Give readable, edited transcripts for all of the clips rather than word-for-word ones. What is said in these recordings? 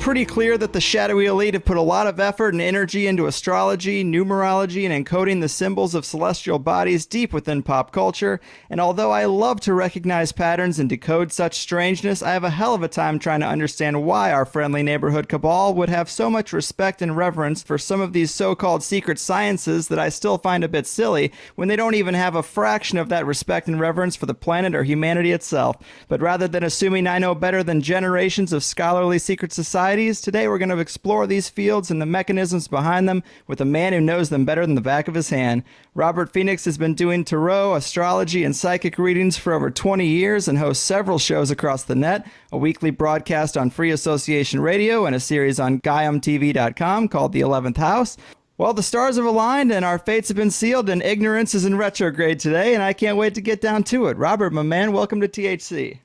pretty clear that the shadowy elite have put a lot of effort and energy into astrology, numerology, and encoding the symbols of celestial bodies deep within pop culture. And although I love to recognize patterns and decode such strangeness, I have a hell of a time trying to understand why our friendly neighborhood cabal would have so much respect and reverence for some of these so-called secret sciences that I still find a bit silly when they don't even have a fraction of that respect and reverence for the planet or humanity itself. But rather than assuming I know better than generations of scholarly secret societies, today we're going to explore these fields and the mechanisms behind them with a man who knows them better than the back of his hand. Robert Phoenix has been doing tarot, astrology, and psychic readings for over 20 years and hosts several shows across the net, a weekly broadcast on Free Association Radio and a series on GaiamTV.com called The 11th House. Well, the stars have aligned and our fates have been sealed and ignorance is in retrograde today, and I can't wait to get down to it. Robert, my man, welcome to THC.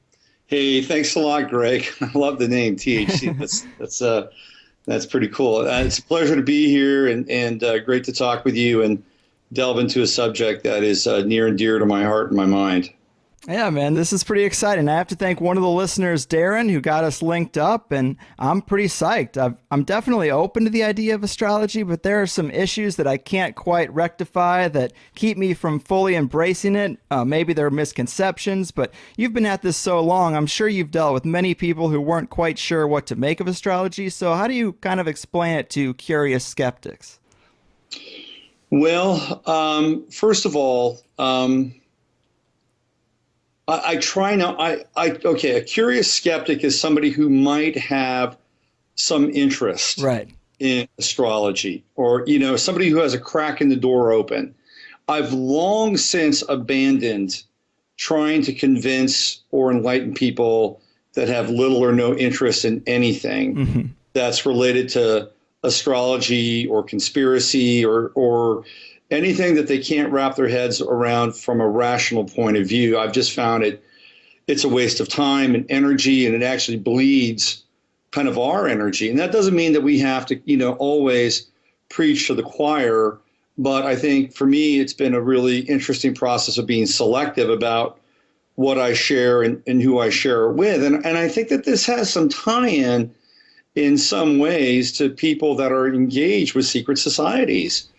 Hey, thanks a lot, Greg. I love the name THC. That's pretty cool. It's a pleasure to be here and great to talk with you and delve into a subject that is near and dear to my heart and my mind. Yeah, man, this is pretty exciting. I have to thank one of the listeners, Darren, who got us linked up, and I'm pretty psyched. I'm definitely open to the idea of astrology, but there are some issues that I can't quite rectify that keep me from fully embracing it. Maybe there are misconceptions, but you've been at this so long, I'm sure you've dealt with many people who weren't quite sure what to make of astrology. So how do you kind of explain it to curious skeptics? Well, first of all, I try now. Okay. A curious skeptic is somebody who might have some interest in astrology, or somebody who has a crack in the door open. I've long since abandoned trying to convince or enlighten people that have little or no interest in anything that's related to astrology or conspiracy or anything that they can't wrap their heads around from a rational point of view. I've just found it's a waste of time and energy, and it actually bleeds kind of our energy. And that doesn't mean that we have to, always preach to the choir. But I think for me, it's been a really interesting process of being selective about what I share and who I share it with. And I think that this has some tie-in in some ways to people that are engaged with secret societies,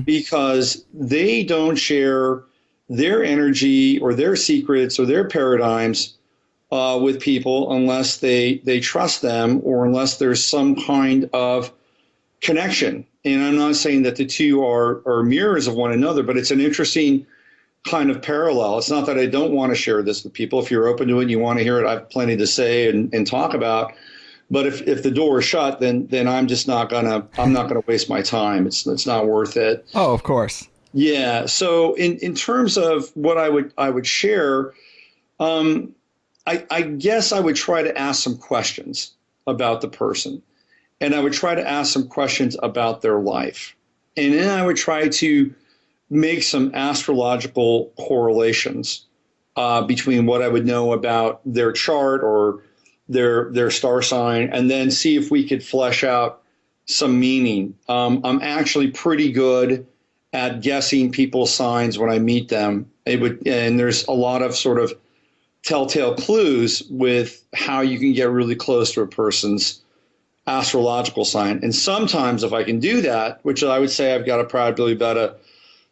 because they don't share their energy or their secrets or their paradigms with people unless they trust them or unless there's some kind of connection. And I'm not saying that the two are mirrors of one another, but it's an interesting kind of parallel. It's not that I don't want to share this with people. If you're open to it and you want to hear it, I have plenty to say and talk about. But if the door is shut, then I'm just not gonna waste my time. It's not worth it. Oh, of course. Yeah. So in terms of what I would share, I guess I would try to ask some questions about the person, and I would try to ask some questions about their life, and then I would try to make some astrological correlations between what I would know about their chart or their star sign, and then see if we could flesh out some meaning. I'm actually pretty good at guessing people's signs when I meet them. And there's a lot of sort of telltale clues with how you can get really close to a person's astrological sign. And sometimes if I can do that, which I would say I've got probably about a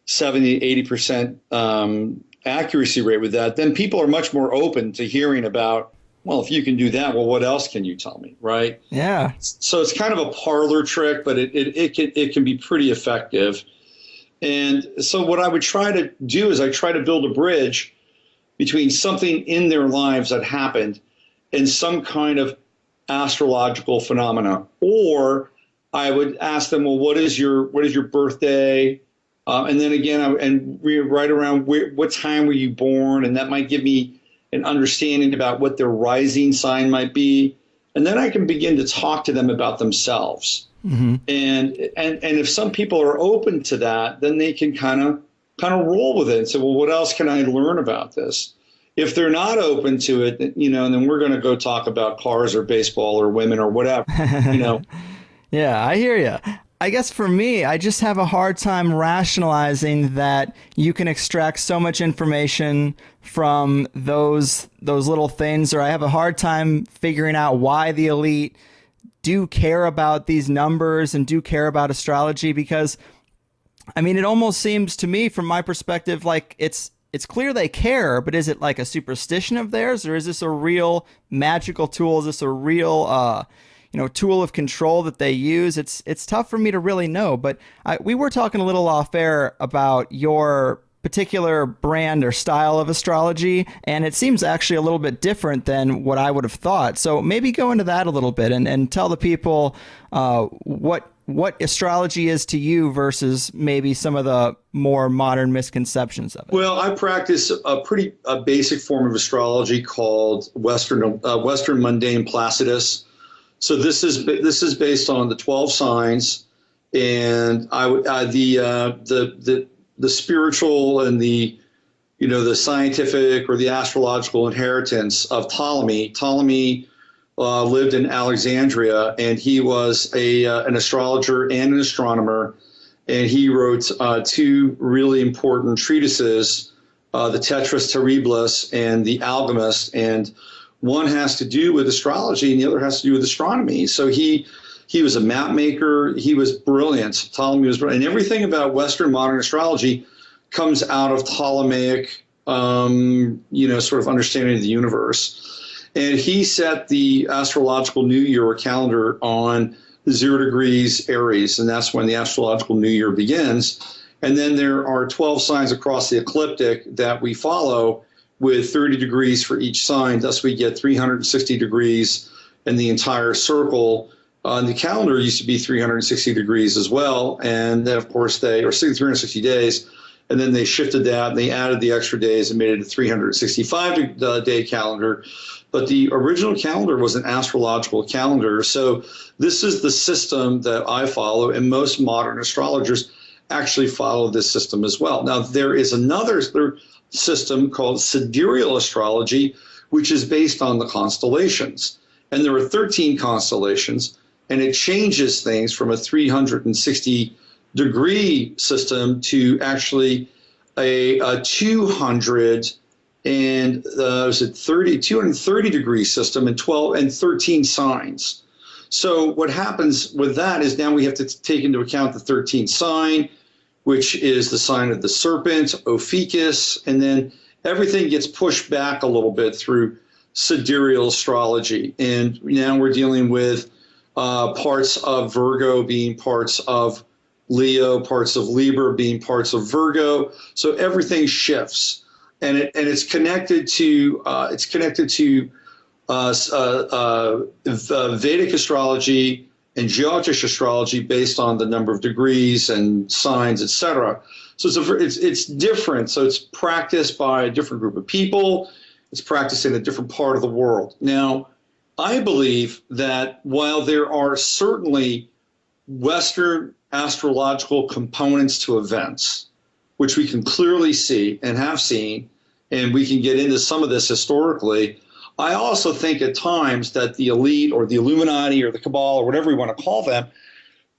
70, 80% accuracy rate with that, then people are much more open to hearing about, well, if you can do that, well, what else can you tell me, right? Yeah. So it's kind of a parlor trick, but it can be pretty effective. And so what I would try to do is I try to build a bridge between something in their lives that happened and some kind of astrological phenomena. Or I would ask them, well, what is your birthday? And then again, right around what time were you born? And that might give me an understanding about what their rising sign might be. And then I can begin to talk to them about themselves. And if some people are open to that, then they can kind of roll with it and say, well, what else can I learn about this? If they're not open to it, then we're going to go talk about cars or baseball or women or whatever, Yeah, I hear you. I guess for me, I just have a hard time rationalizing that you can extract so much information from those little things, or I have a hard time figuring out why the elite do care about these numbers and do care about astrology? Because, I mean, it almost seems to me, from my perspective, like it's clear they care, but is it like a superstition of theirs, or is this a real magical tool? Is this a real, tool of control that they use? It's tough for me to really know, but we were talking a little off air about your particular brand or style of astrology, and it seems actually a little bit different than what I would have thought. So maybe go into that a little bit and tell the people what astrology is to you versus maybe some of the more modern misconceptions of it. Well, I practice a pretty basic form of astrology called Western Mundane Placidus. So this is based on the 12 signs, and the spiritual and the scientific or the astrological inheritance of Ptolemy. Ptolemy lived in Alexandria, and he was an astrologer and an astronomer, and he wrote two really important treatises, the Tetris Terribilis and the Alchemist, and one has to do with astrology and the other has to do with astronomy. So he was a map maker. He was brilliant. Ptolemy was brilliant. And everything about Western modern astrology comes out of Ptolemaic, sort of understanding of the universe. And he set the astrological new year or calendar on 0 degrees Aries, and that's when the astrological new year begins. And then there are 12 signs across the ecliptic that we follow with 30 degrees for each sign. Thus, we get 360 degrees in the entire circle. The calendar used to be 360 degrees as well. And then, of course, 360 days. And then they shifted that, and they added the extra days and made it a 365-day calendar. But the original calendar was an astrological calendar. So this is the system that I follow, and most modern astrologers actually follow this system as well. Now, there is another system called sidereal astrology, which is based on the constellations. And there are 13 constellations, and it changes things from a 360-degree system to actually a 230-degree system and 13 signs. So what happens with that is now we have to take into account the 13th sign, which is the sign of the serpent, Ophiuchus, and then everything gets pushed back a little bit through sidereal astrology. And now we're dealing with parts of Virgo being parts of Leo, parts of Libra being parts of Virgo. So everything shifts. And it's connected to Vedic astrology and Jyotish astrology based on the number of degrees and signs, etc. So it's different. So it's practiced by a different group of people. It's practiced in a different part of the world. Now, I believe that while there are certainly Western astrological components to events, which we can clearly see and have seen, and we can get into some of this historically, I also think at times that the elite or the Illuminati or the Cabal or whatever we want to call them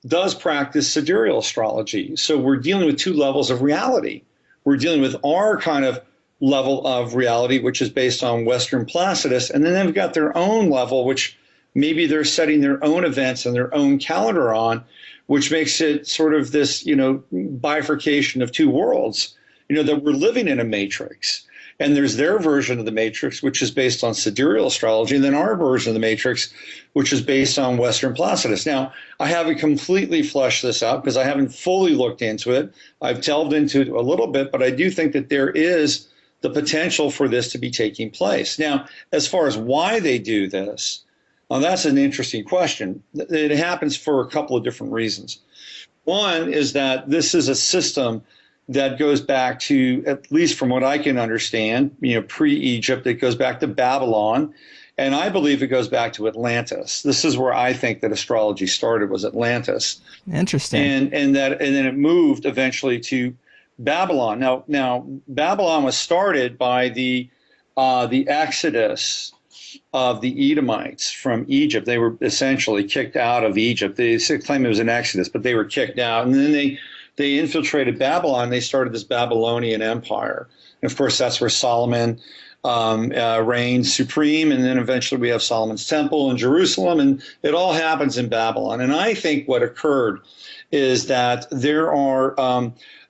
does practice sidereal astrology. So we're dealing with two levels of reality. We're dealing with our kind of level of reality, which is based on Western Placidus, and then they've got their own level, which maybe they're setting their own events and their own calendar on, which makes it sort of this, bifurcation of two worlds, that we're living in a matrix. And there's their version of the matrix, which is based on sidereal astrology, and then our version of the matrix, which is based on Western Placidus. Now, I haven't completely fleshed this out because I haven't fully looked into it. I've delved into it a little bit, but I do think that there is the potential for this to be taking place. Now, as far as why they do this, that's an interesting question. It happens for a couple of different reasons. One is that this is a system that goes back to, at least from what I can understand, pre-Egypt, it goes back to Babylon, and I believe it goes back to Atlantis. This is where I think that astrology started, was Atlantis. Interesting. And then it moved eventually to Babylon. Now Babylon was started by the exodus of the Edomites from Egypt. They were essentially kicked out of Egypt. They claim it was an exodus, but they were kicked out, and then they infiltrated Babylon. They started this Babylonian empire. And of course, that's where Solomon reigned supreme, and then eventually we have Solomon's Temple in Jerusalem, and it all happens in Babylon. And I think what occurred is that there are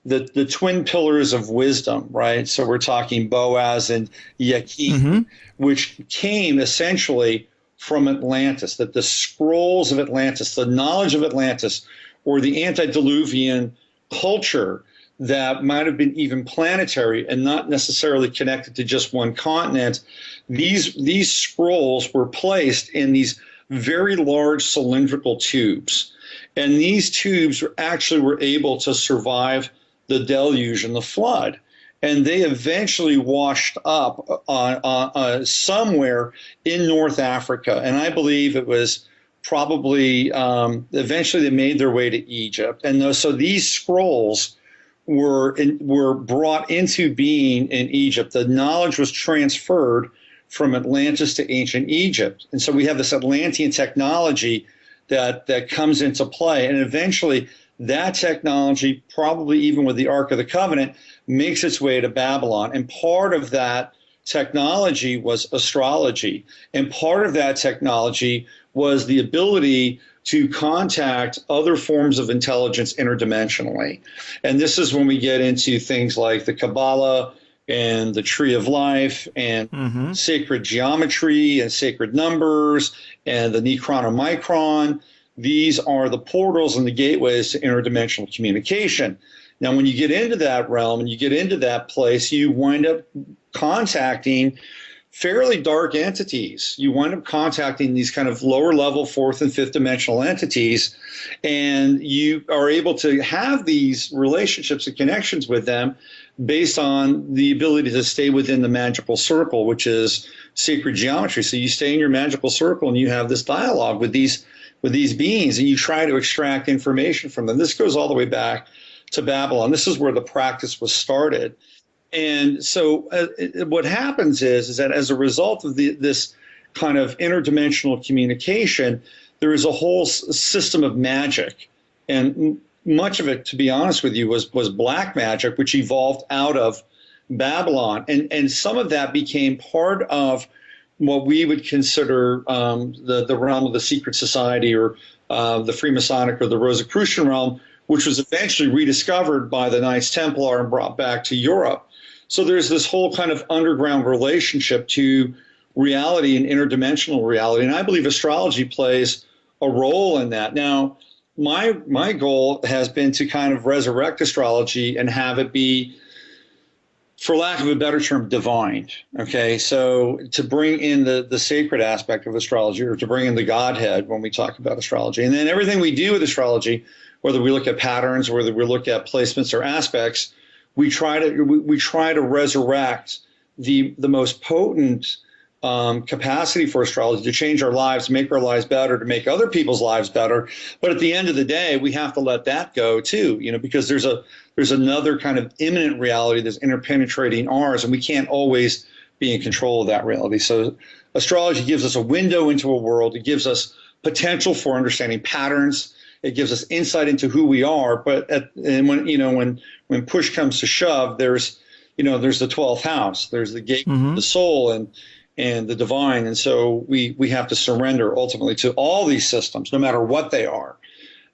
the twin pillars of wisdom, right? So we're talking Boaz and Yakin, which came essentially from Atlantis, that the scrolls of Atlantis, the knowledge of Atlantis, or the antediluvian culture that might have been even planetary and not necessarily connected to just one continent, these scrolls were placed in these very large cylindrical tubes. And these tubes actually were able to survive the deluge and the flood. And they eventually washed up on somewhere in North Africa. And I believe it was probably eventually they made their way to Egypt. And so these scrolls were brought into being in Egypt. The knowledge was transferred from Atlantis to ancient Egypt. And so we have this Atlantean technology that comes into play. And eventually that technology, probably even with the Ark of the Covenant, makes its way to Babylon. And part of that technology was astrology. And part of that technology was the ability to contact other forms of intelligence interdimensionally. And this is when we get into things like the Kabbalah and the Tree of Life and sacred geometry and sacred numbers and the Necronomicron. These are the portals and the gateways to interdimensional communication. Now, when you get into that realm and you get into that place, you wind up contacting fairly dark entities. You wind up contacting these kind of lower level fourth and fifth dimensional entities, and you are able to have these relationships and connections with them based on the ability to stay within the magical circle, which is sacred geometry. So you stay in your magical circle and you have this dialogue with these beings, and you try to extract information from them. This goes all the way back to Babylon. This is where the practice was started. And so what happens is that as a result of this kind of interdimensional communication, there is a whole system of magic. And much of it, to be honest with you, was black magic, which evolved out of Babylon. And some of that became part of what we would consider the realm of the secret society, or the Freemasonic or the Rosicrucian realm, which was eventually rediscovered by the Knights Templar and brought back to Europe. So there's this whole kind of underground relationship to reality and interdimensional reality. And I believe astrology plays a role in that. Now, my goal has been to kind of resurrect astrology and have it be, for lack of a better term, divine. Okay, so to bring in the sacred aspect of astrology, or to bring in the Godhead when we talk about astrology. And then everything we do with astrology, whether we look at patterns, whether we look at placements or aspects, we try to resurrect the most potent capacity for astrology to change our lives, to make our lives better, to make other people's lives better. But at the end of the day, we have to let that go too, because there's another kind of imminent reality that's interpenetrating ours, and we can't always be in control of that reality. So astrology gives us a window into a world. It gives us potential for understanding patterns. It gives us insight into who we are. But when push comes to shove, there's the 12th house. There's the gate of the soul and the divine. And so we have to surrender ultimately to all these systems, no matter what they are.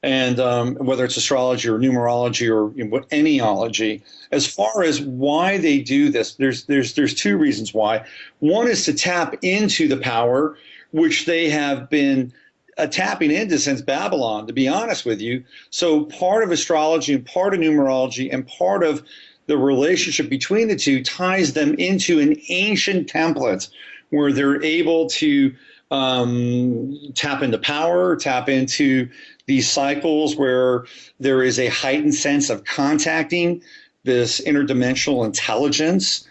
And whether it's astrology or numerology or anyology. As far as why they do this, there's two reasons why. One is to tap into the power, which they have been tapping into since Babylon, to be honest with you. So part of astrology and part of numerology and part of the relationship between the two ties them into an ancient template where they're able to tap into power, tap into these cycles where there is a heightened sense of contacting this interdimensional intelligence.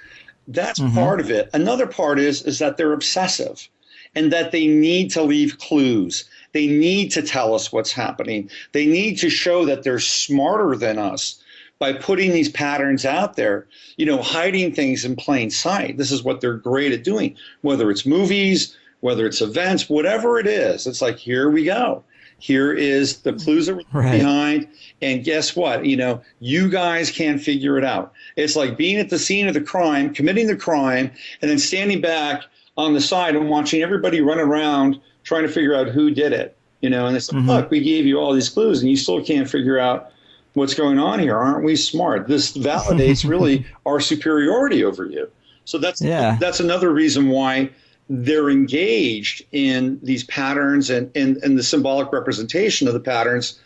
That's part of it. Another part is that they're obsessive, and that they need to leave clues. They need to tell us what's happening. They need to show that they're smarter than us by putting these patterns out there, hiding things in plain sight. This is what they're great at doing, whether it's movies, whether it's events, whatever it is. It's like, here we go. Here is the clues that we're behind. And guess what? You guys can't figure it out. It's like being at the scene of the crime, committing the crime, and then standing back on the side and watching everybody run around trying to figure out who did it. And it's like, look, we gave you all these clues and you still can't figure out what's going on here. Aren't we smart? This validates really our superiority over you. So that's another reason why they're engaged in these patterns and the symbolic representation of the patterns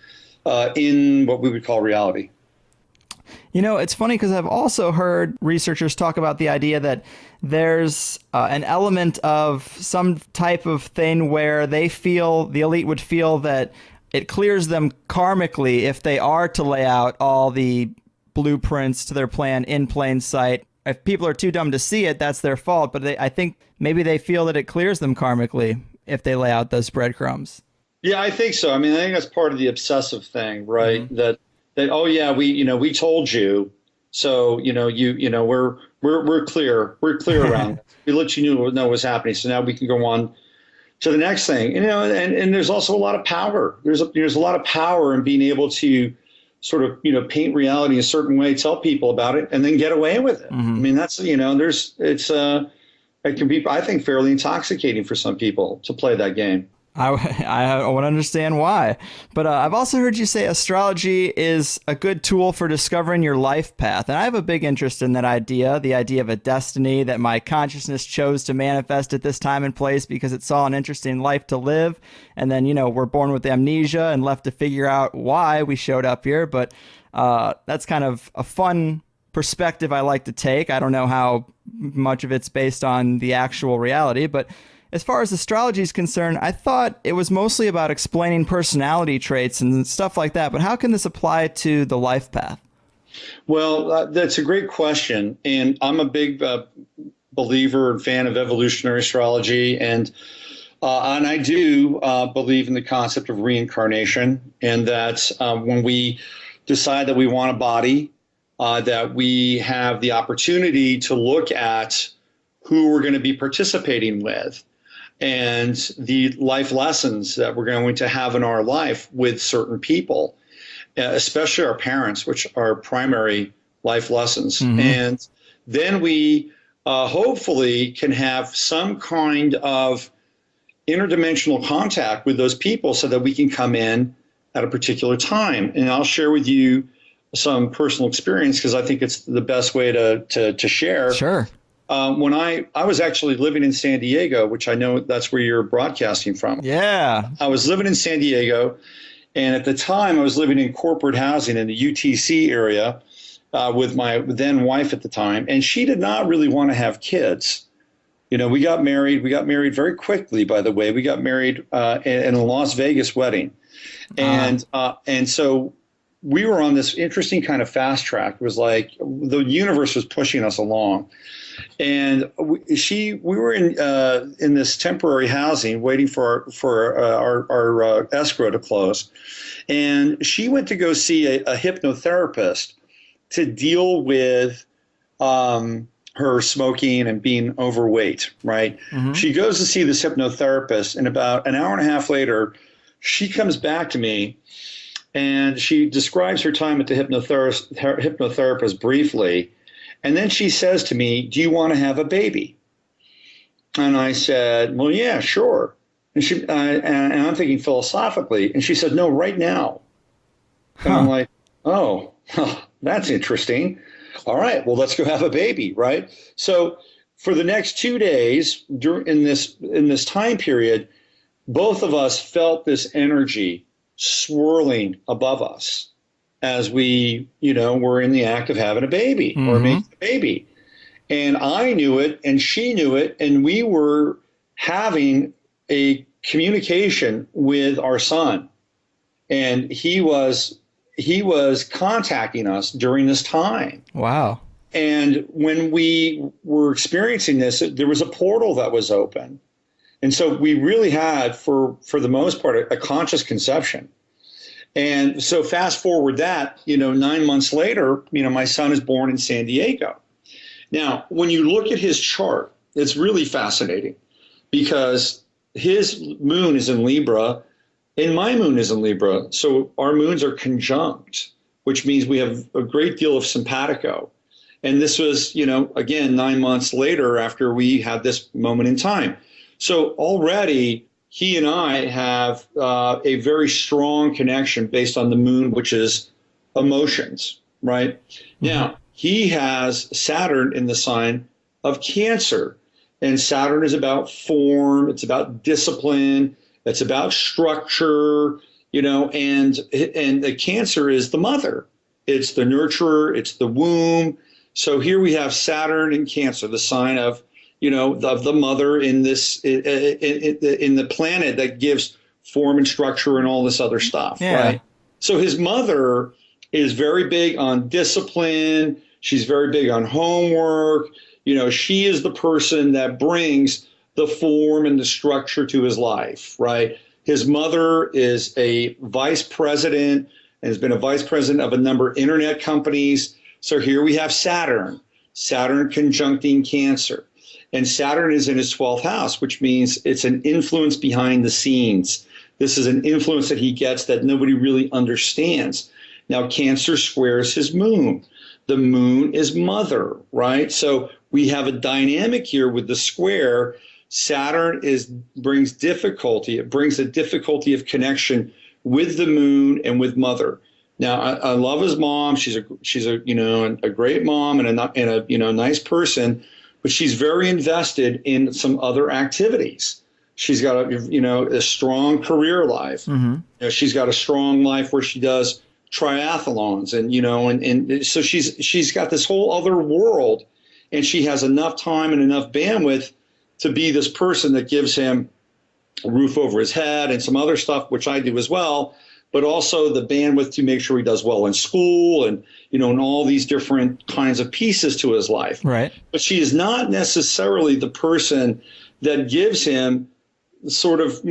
in what we would call reality. It's funny because I've also heard researchers talk about the idea that there's an element of some type of thing where the elite would feel that it clears them karmically if they are to lay out all the blueprints to their plan in plain sight. If people are too dumb to see it, that's their fault. But I think maybe they feel that it clears them karmically if they lay out those breadcrumbs. Yeah, I think so. I think that's part of the obsessive thing, right? That oh yeah, we told you, so we're clear. We're clear around this. We let you know what was happening, so now we can go on to the next thing. And there's also a lot of power. There's a lot of power in being able to sort of, paint reality a certain way, tell people about it, and then get away with it. That's, it can be, I think, fairly intoxicating for some people to play that game. I want to understand why. But I've also heard you say astrology is a good tool for discovering your life path. And I have a big interest in that idea, the idea of a destiny that my consciousness chose to manifest at this time and place because it saw an interesting life to live. And then, we're born with amnesia and left to figure out why we showed up here. But that's kind of a fun perspective I like to take. I don't know how much of it's based on the actual reality, but as far as astrology is concerned, I thought it was mostly about explaining personality traits and stuff like that. But how can this apply to the life path? Well, that's a great question. And I'm a big believer and fan of evolutionary astrology. And I do believe in the concept of reincarnation, and that when we decide that we want a body, that we have the opportunity to look at who we're going to be participating with, and the life lessons that we're going to have in our life with certain people, especially our parents, which are primary life lessons. And then we hopefully can have some kind of interdimensional contact with those people so that we can come in at a particular time. And I'll share with you some personal experience because I think it's the best way to share. Sure. When I was actually living in San Diego, which I know that's where you're broadcasting from. Yeah. I was living in San Diego, and at the time I was living in corporate housing in the UTC area with my then wife at the time, and she did not really want to have kids. We got married. We got married very quickly, by the way. We got married in a Las Vegas wedding. And so we were on this interesting kind of fast track. It was like the universe was pushing us along. And we were in this temporary housing waiting for our escrow to close. And she went to go see a hypnotherapist to deal with her smoking and being overweight, right? She goes to see this hypnotherapist, and about an hour and a half later, she comes back to me and she describes her time at the hypnotherapist briefly. And then she says to me, "Do you want to have a baby?" And I said, "Well, yeah, sure." And and I'm thinking philosophically, and she said, "No, right now." And I'm like, "Oh, that's interesting. All right, well, let's go have a baby," right? So for the next 2 days in this time period, both of us felt this energy swirling above us as we, were in the act of having a baby or making a baby. And I knew it and she knew it, and we were having a communication with our son. And he was contacting us during this time. Wow. And when we were experiencing this, there was a portal that was open. And so we really had, for the most part, a conscious conception. And so fast forward that, 9 months later, my son is born in San Diego. Now, when you look at his chart, it's really fascinating because his moon is in Libra And my moon is in Libra. So our moons are conjunct, which means we have a great deal of simpatico. And this was, again, 9 months later after we had this moment in time. So already he and I have a very strong connection based on the moon, which is emotions, right? Mm-hmm. Now, he has Saturn in the sign of Cancer. And Saturn is about form, it's about discipline, it's about structure, and the Cancer is the mother. It's the nurturer, it's the womb. So here we have Saturn in Cancer, the sign of, of the mother in this in the planet that gives form and structure and all this other stuff, right? So his mother is very big on discipline. She's very big on homework. She is the person that brings the form and the structure to his life, right? His mother is a vice president and has been a vice president of a number of internet companies. So here we have Saturn conjuncting Cancer. And Saturn is in his 12th house, which means it's an influence behind the scenes. This is an influence that he gets that nobody really understands. Now, Cancer squares his moon. The moon is mother, right? So we have a dynamic here with the square. Saturn brings difficulty. It brings a difficulty of connection with the moon and with mother. Now, I love his mom. She's a great mom and a nice person, but she's very invested in some other activities. She's got a strong career life. Mm-hmm. She's got a strong life where she does triathlons and so she's got this whole other world, and she has enough time and enough bandwidth to be this person that gives him a roof over his head and some other stuff, which I do as well, but also the bandwidth to make sure he does well in school and and all these different kinds of pieces to his life. Right. But she is not necessarily the person that gives him sort of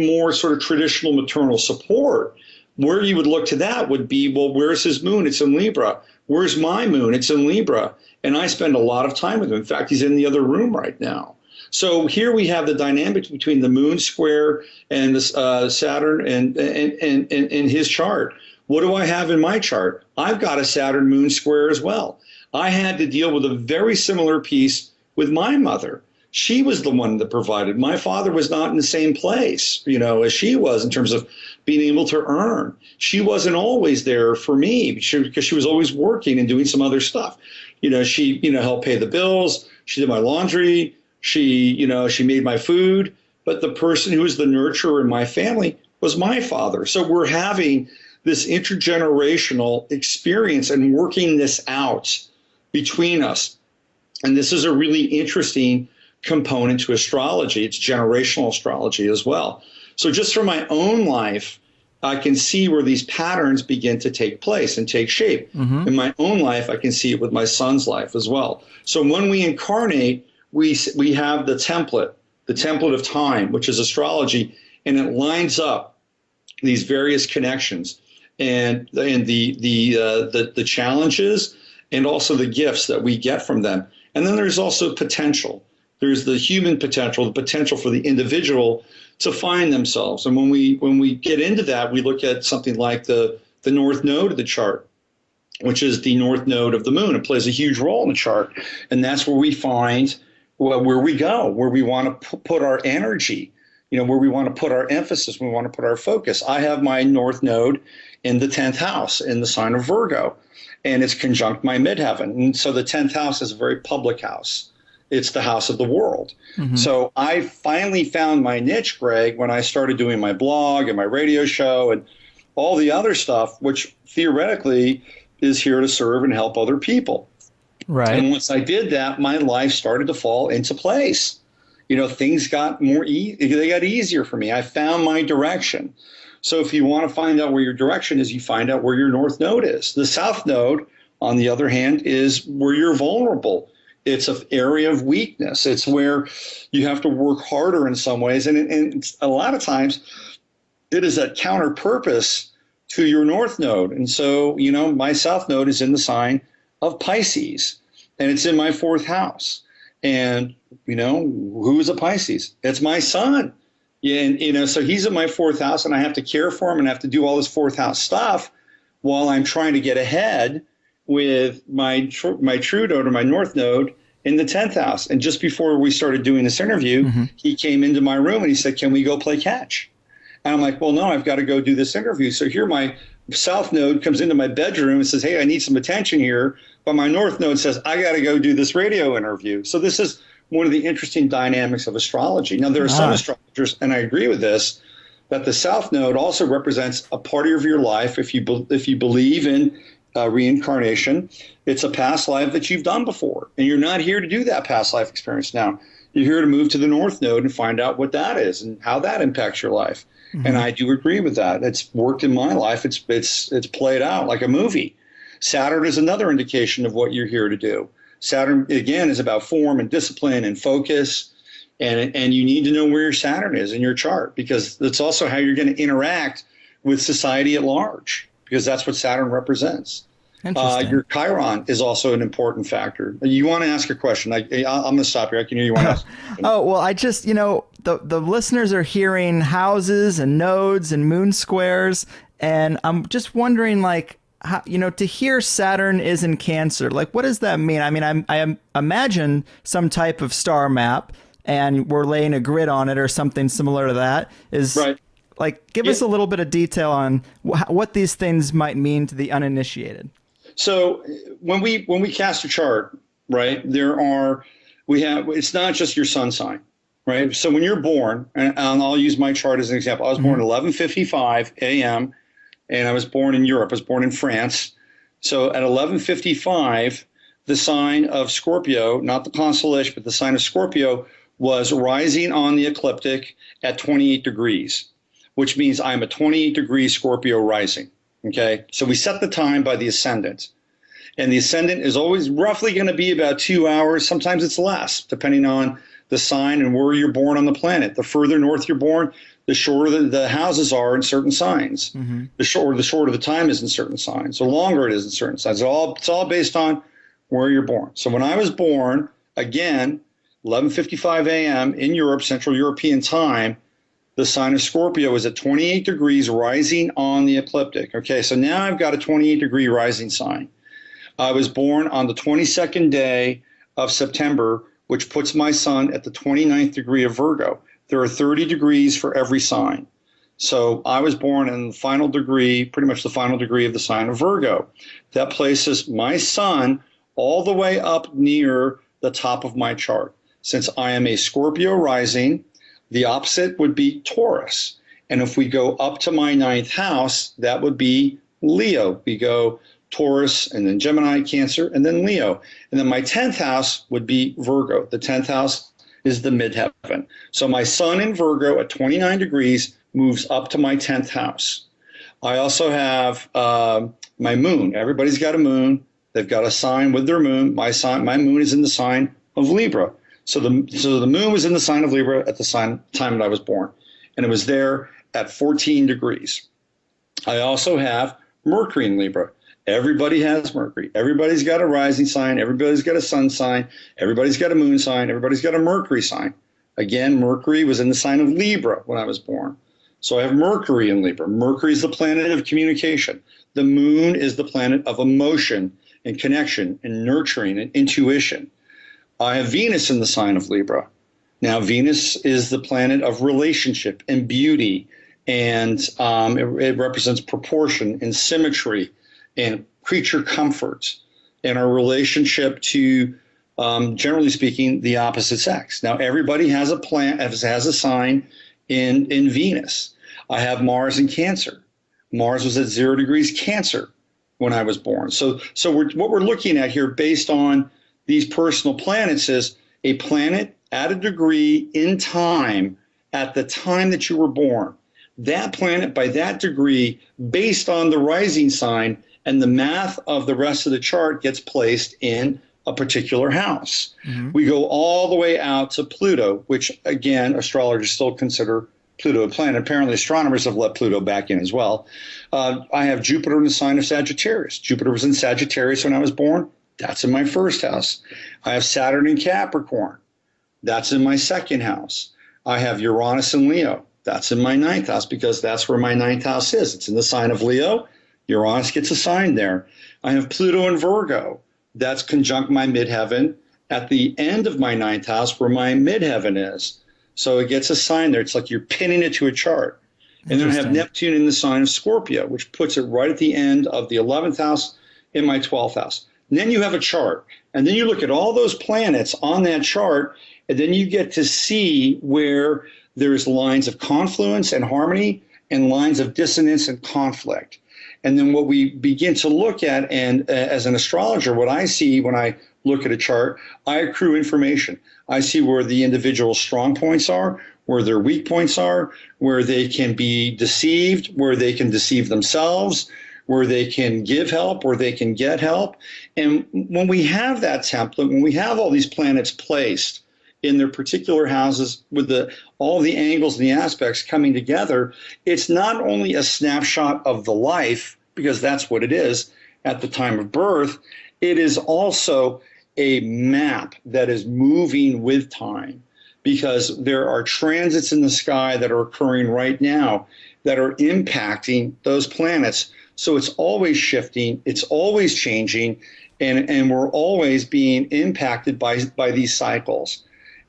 traditional maternal support. Where you would look to that would be, well, where's his moon? It's in Libra. Where's my moon? It's in Libra. And I spend a lot of time with him. In fact, he's in the other room right now. So here we have the dynamic between the moon square and this Saturn and his chart. What do I have in my chart? I've got a Saturn moon square as well. I had to deal with a very similar piece with my mother. She was the one that provided. My father was not in the same place, as she was in terms of being able to earn. She wasn't always there for me because she was always working and doing some other stuff. She, helped pay the bills. She did my laundry. She made my food. But the person who was the nurturer in my family was my father. So we're having this intergenerational experience and working this out between us. And this is a really interesting component to astrology. It's generational astrology as well. So just from my own life, I can see where these patterns begin to take place and take shape. Mm-hmm. In my own life, I can see it with my son's life as well. So when we incarnate, we have the template of time, which is astrology, and it lines up these various connections and the challenges and also the gifts that we get from them. And then there's also potential. There's the human potential, the potential for the individual to find themselves. And when we get into that, we look at something like the north node of the chart, which is the north node of the moon. It plays a huge role in the chart. And that's where we find where we go, where we want to put our energy, where we want to put our emphasis, we want to put our focus. I have my north node in the 10th house in the sign of Virgo, and it's conjunct my midheaven. And so the 10th house is a very public house. It's the house of the world. Mm-hmm. So I finally found my niche, Greg, when I started doing my blog and my radio show and all the other stuff, which theoretically is here to serve and help other people. Right. And once I did that, my life started to fall into place. Things got they got easier for me. I found my direction. So if you want to find out where your direction is, you find out where your north node is. The south node, on the other hand, is where you're vulnerable. It's an area of weakness. It's where you have to work harder in some ways. And a lot of times it is that counter purpose to your north node. And so, my south node is in the sign of Pisces, and it's in my 4th house. And, who is a Pisces? It's my son. Yeah, and so he's in my fourth house, and I have to care for him and have to do all this fourth house stuff while I'm trying to get ahead with my true node or my north node in the 10th house. And just before we started doing this interview, he came into my room and he said, "Can we go play catch?" And I'm like, "Well, no, I've got to go do this interview." So here my south node comes into my bedroom and says, "Hey, I need some attention here." But my north node says, "I got to go do this radio interview." So this is one of the interesting dynamics of astrology. Now, there are some astrologers, and I agree with this, that the south node also represents a part of your life. If you believe in reincarnation, it's a past life that you've done before, and you're not here to do that past life experience now. You're here to move to the north node and find out what that is and how that impacts your life. And I do agree with that. It's worked in my life. It's played out like a movie. Saturn is another indication of what you're here to do. Saturn, again, is about form and discipline and focus. And you need to know where your Saturn is in your chart, because that's also how you're going to interact with society at large, because that's what Saturn represents. Your Chiron is also an important factor. You want to ask a question? I'm going to stop here. I can hear you want to ask. Well, I just, the listeners are hearing houses and nodes and moon squares, and I'm just wondering, like, how, to hear Saturn is in Cancer, like, what does that mean? I mean, I imagine some type of star map, and we're laying a grid on it or something similar to that. Is right. Like, give us a little bit of detail on what these things might mean to the uninitiated. So when we cast a chart, right, it's not just your sun sign, right? So when you're born, and I'll use my chart as an example. I was born at 11:55 a.m. and I was born in Europe. I was born in France. So at 11:55, the sign of Scorpio, not the constellation, but the sign of Scorpio, was rising on the ecliptic at 28 degrees, which means I'm a 28-degree Scorpio rising. Okay, so we set the time by the ascendant, and the ascendant is always roughly going to be about 2 hours. Sometimes it's less, depending on the sign and where you're born on the planet. The further north you're born, the shorter the houses are in certain signs. The shorter the time is in certain signs. The longer it is in certain signs. It's all based on where you're born. So when I was born, again, 11:55 a.m. in Europe, Central European time, the sign of Scorpio is at 28 degrees rising on the ecliptic. Okay, so now I've got a 28-degree rising sign. I was born on the 22nd day of September, which puts my sun at the 29th degree of Virgo. There are 30 degrees for every sign. So I was born in the final degree, pretty much the final degree of the sign of Virgo. That places my sun all the way up near the top of my chart. Since I am a Scorpio rising, the opposite would be Taurus. And if we go up to my 9th house, that would be Leo. We go Taurus and then Gemini, Cancer, and then Leo. And then my 10th house would be Virgo. The 10th house is the midheaven. So my sun in Virgo at 29 degrees moves up to my 10th house. I also have my moon. Everybody's got a moon. They've got a sign with their moon. My moon is in the sign of Libra. So the moon was in the sign of Libra at the time that I was born, and it was there at 14 degrees. I also have Mercury in Libra. Everybody has Mercury. Everybody's got a rising sign. Everybody's got a sun sign. Everybody's got a moon sign. Everybody's got a Mercury sign. Again, Mercury was in the sign of Libra when I was born. So I have Mercury in Libra. Mercury is the planet of communication. The moon is the planet of emotion and connection and nurturing and intuition. I have Venus in the sign of Libra. Now, Venus is the planet of relationship and beauty, and it represents proportion and symmetry and creature comfort and our relationship to, generally speaking, the opposite sex. Now, everybody has a sign in Venus. I have Mars in Cancer. Mars was at 0 degrees Cancer when I was born. So what we're looking at here, based on these personal planets, is a planet at a degree in time at the time that you were born. That planet by that degree, based on the rising sign and the math of the rest of the chart, gets placed in a particular house. We go all the way out to Pluto, which, again, astrologers still consider Pluto a planet. Apparently, astronomers have let Pluto back in as well. I have Jupiter in the sign of Sagittarius. Jupiter was in Sagittarius when I was born. That's in my first house. I have Saturn in Capricorn. That's in my second house. I have Uranus in Leo. That's in my ninth house because that's where my ninth house is. It's in the sign of Leo. Uranus gets assigned there. I have Pluto in Virgo. That's conjunct my midheaven at the end of my ninth house where my midheaven is. So it gets assigned there. It's like you're pinning it to a chart. And then I have Neptune in the sign of Scorpio, which puts it right at the end of the 11th house in my 12th house. And then you have a chart. And then you look at all those planets on that chart, and then you get to see where there's lines of confluence and harmony and lines of dissonance and conflict. And then what we begin to look at, and as an astrologer, what I see when I look at a chart, I accrue information. I see where the individual strong points are, where their weak points are, where they can be deceived, where they can deceive themselves, where they can give help, where they can get help. And when we have that template, when we have all these planets placed in their particular houses with all the angles and the aspects coming together, it's not only a snapshot of the life, because that's what it is at the time of birth, it is also a map that is moving with time, because there are transits in the sky that are occurring right now that are impacting those planets. So it's always shifting, it's always changing, and we're always being impacted by these cycles.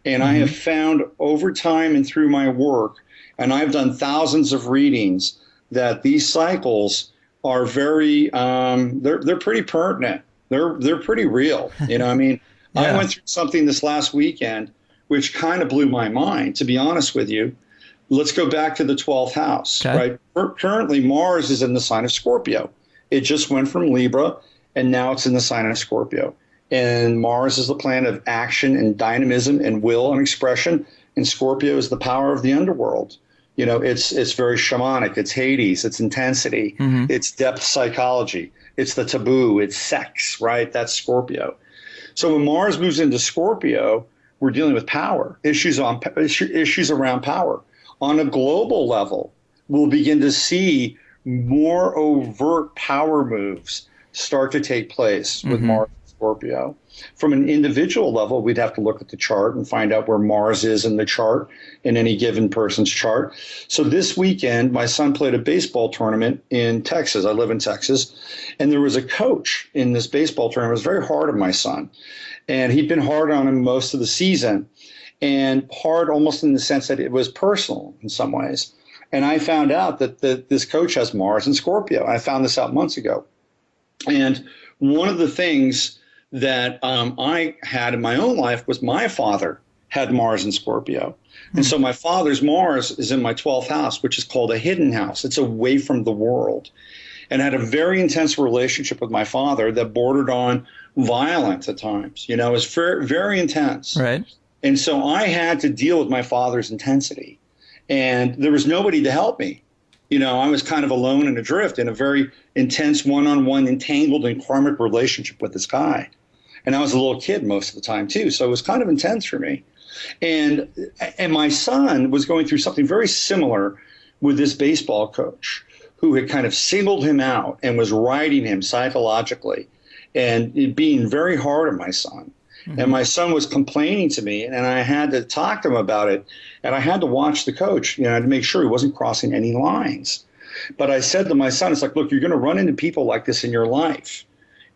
And I have found over time and through my work, and I've done thousands of readings, that these cycles are very, they're pretty pertinent. They're pretty real. You know, I mean, I went through something this last weekend which kind of blew my mind, to be honest with you. Let's go back to the 12th house, right? Currently, Mars is in the sign of Scorpio. It just went from Libra, and now it's in the sign of Scorpio. And Mars is the planet of action and dynamism and will and expression, and Scorpio is the power of the underworld. You know, it's very shamanic. It's Hades. It's intensity. It's depth psychology. It's the taboo. It's sex, right? That's Scorpio. So when Mars moves into Scorpio, we're dealing with power, issues around power. On a global level, we'll begin to see more overt power moves start to take place with Mars and Scorpio. From an individual level, we'd have to look at the chart and find out where Mars is in the chart, in any given person's chart. So this weekend, my son played a baseball tournament in Texas. I live in Texas. And there was a coach in this baseball tournament. It was very hard on my son. And he'd been hard on him most of the season, and hard almost in the sense that it was personal in some ways. And I found out that this coach has Mars and Scorpio. I found this out months ago. And one of the things that I had in my own life was my father had Mars and Scorpio. And so my father's Mars is in my 12th house, which is called a hidden house. It's away from the world. And I had a very intense relationship with my father that bordered on violence at times. You know, it was very, very intense. Right. And so I had to deal with my father's intensity. And there was nobody to help me. You know, I was kind of alone and adrift in a very intense one-on-one entangled and karmic relationship with this guy. And I was a little kid most of the time, too. So it was kind of intense for me. And my son was going through something very similar with this baseball coach who had kind of singled him out and was riding him psychologically and being very hard on my son. And my son was complaining to me, and I had to talk to him about it. And I had to watch the coach, you know, to make sure he wasn't crossing any lines. But I said to my son, it's like, look, you're going to run into people like this in your life,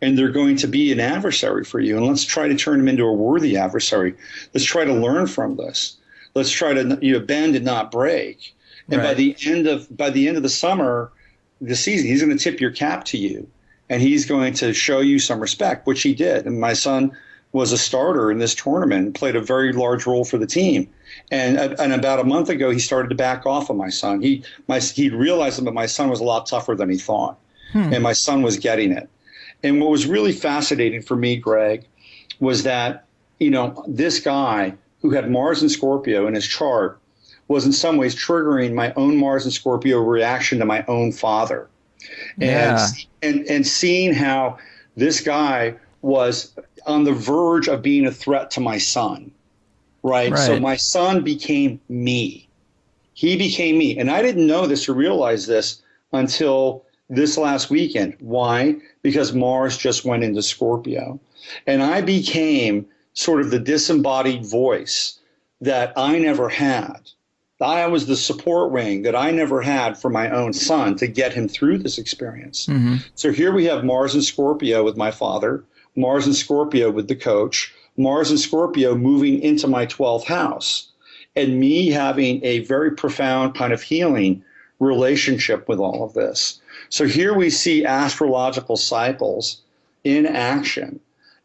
and they're going to be an adversary for you. And let's try to turn them into a worthy adversary. Let's try to learn from this. Let's try to bend and not break. And by the end of the summer, the season, he's going to tip your cap to you, and he's going to show you some respect, which he did. And my son was a starter in this tournament and played a very large role for the team. And about a month ago, he started to back off of my son. He realized that my son was a lot tougher than he thought, and my son was getting it. And what was really fascinating for me, Greg, was that, you know, this guy who had Mars and Scorpio in his chart was in some ways triggering my own Mars and Scorpio reaction to my own father. Yeah. And seeing how this guy was on the verge of being a threat to my son, right? So my son became me. He became me. And I didn't know this or realize this until this last weekend. Why? Because Mars just went into Scorpio. And I became sort of the disembodied voice that I never had. I was the support wing that I never had for my own son to get him through this experience. Mm-hmm. So here we have Mars and Scorpio with my father, Mars and Scorpio with the coach, Mars and Scorpio moving into my 12th house, and me having a very profound kind of healing relationship with all of this. So here we see astrological cycles in action.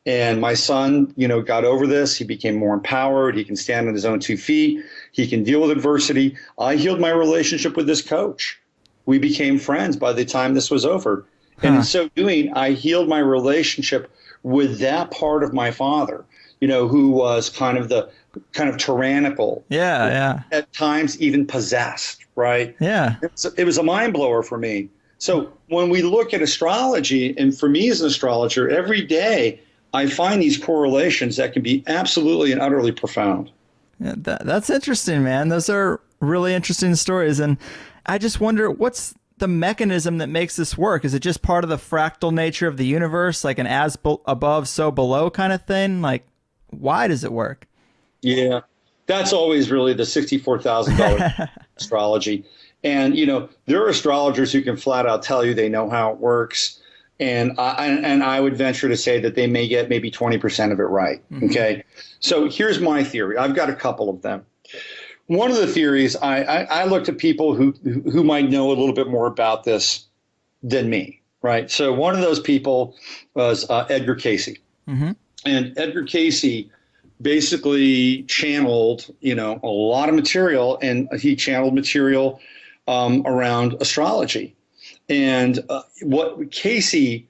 And my son, got over this. He became more empowered. He can stand on his own 2 feet. He can deal with adversity. I healed my relationship with this coach. We became friends by the time this was over. And in so doing, I healed my relationship with that part of my father, who was kind of tyrannical. Yeah. At times even possessed, right? Yeah. It was a mind blower for me. So when we look at astrology, and for me as an astrologer, every day I find these correlations that can be absolutely and utterly profound. Yeah, that's interesting, man. Those are really interesting stories. And I just wonder, what's the mechanism that makes this work? Is it just part of the fractal nature of the universe, like an as above, so below kind of thing? Like, why does it work? Yeah, that's always really the $64,000 astrology. And, there are astrologers who can flat out tell you they know how it works. And I would venture to say that they may get maybe 20% of it right. Mm-hmm. Okay. So here's my theory. I've got a couple of them. One of the theories, I looked at people who might know a little bit more about this than me. Right. So one of those people was Edgar Cayce. Mm-hmm. And Edgar Cayce basically channeled, a lot of material, and he channeled material around astrology. And what Cayce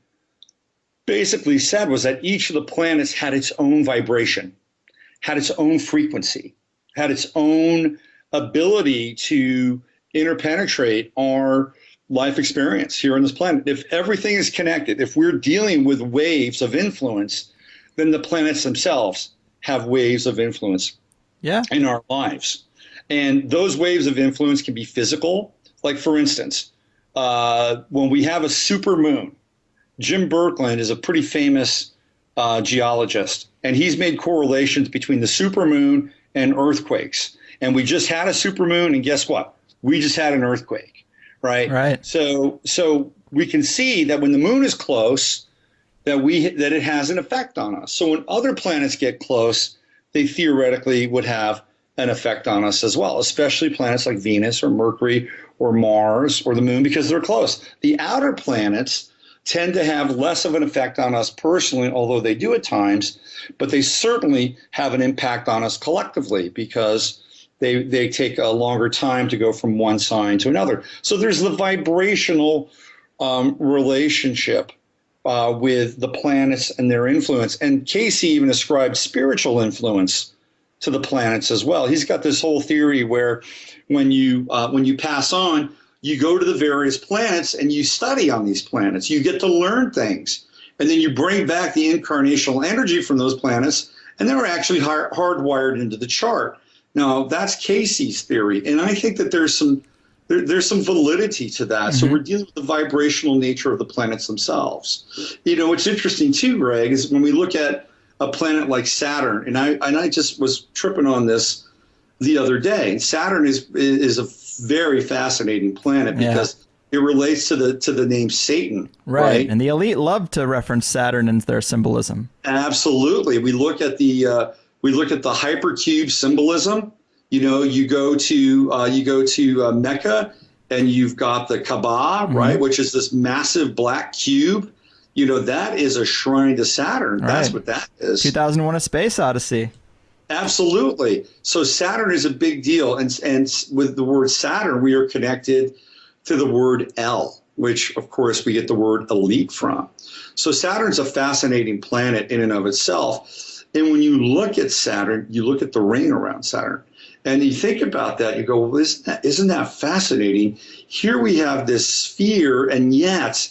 basically said was that each of the planets had its own vibration, had its own frequency, had its own ability to interpenetrate our life experience here on this planet. If everything is connected, if we're dealing with waves of influence, then the planets themselves have waves of influence in our lives. And those waves of influence can be physical. Like, for instance, when we have a super moon, Jim Birkeland is a pretty famous geologist, and he's made correlations between the supermoon and earthquakes. And we just had a supermoon, and guess what? We just had an earthquake, right? Right. So we can see that when the moon is close, that it has an effect on us. So when other planets get close, they theoretically would have an effect on us as well, especially planets like Venus or Mercury or Mars or the moon, because they're close. The outer planets tend to have less of an effect on us personally, although they do at times, but they certainly have an impact on us collectively because they take a longer time to go from one sign to another. So there's the vibrational relationship with the planets and their influence. And Cayce even ascribed spiritual influence to the planets as well. He's got this whole theory where when you pass on, you go to the various planets and you study on these planets. You get to learn things. And then you bring back the incarnational energy from those planets, and they're actually hardwired into the chart. Now, that's Cayce's theory. And I think that there's some validity to that. Mm-hmm. So we're dealing with the vibrational nature of the planets themselves. What's interesting too, Greg, is when we look at a planet like Saturn, and I just was tripping on this the other day. Saturn is a very fascinating planet because it relates to the name Satan. Right. And the elite love to reference Saturn in their symbolism. Absolutely. We look at the hypercube symbolism. You go to Mecca, and you've got the Kaaba, mm-hmm. right, which is this massive black cube. That is a shrine to Saturn. Right. That's what that is. 2001: A Space Odyssey. Absolutely. So Saturn is a big deal. And with the word Saturn, we are connected to the word El, which, of course, we get the word elite from. So Saturn's a fascinating planet in and of itself. And when you look at Saturn, you look at the ring around Saturn. And you think about that, you go, well, isn't that fascinating? Here we have this sphere, and yet,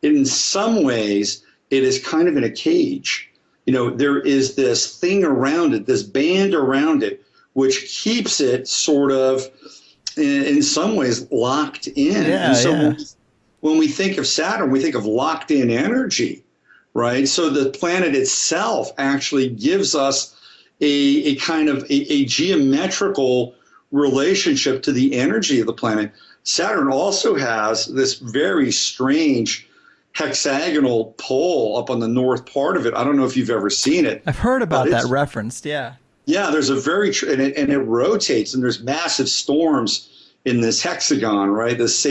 in some ways, it is kind of in a cage. There is this thing around it, this band around it, which keeps it sort of, in some ways, locked in. Yeah, and so when we think of Saturn, we think of locked in energy, right? So the planet itself actually gives us a kind of a geometrical relationship to the energy of the planet. Saturn also has this very strange hexagonal pole up on the north part of it. I don't know if you've ever seen it. I've heard about that referenced, yeah. Yeah, there's a and it rotates, and there's massive storms in this hexagon, right? This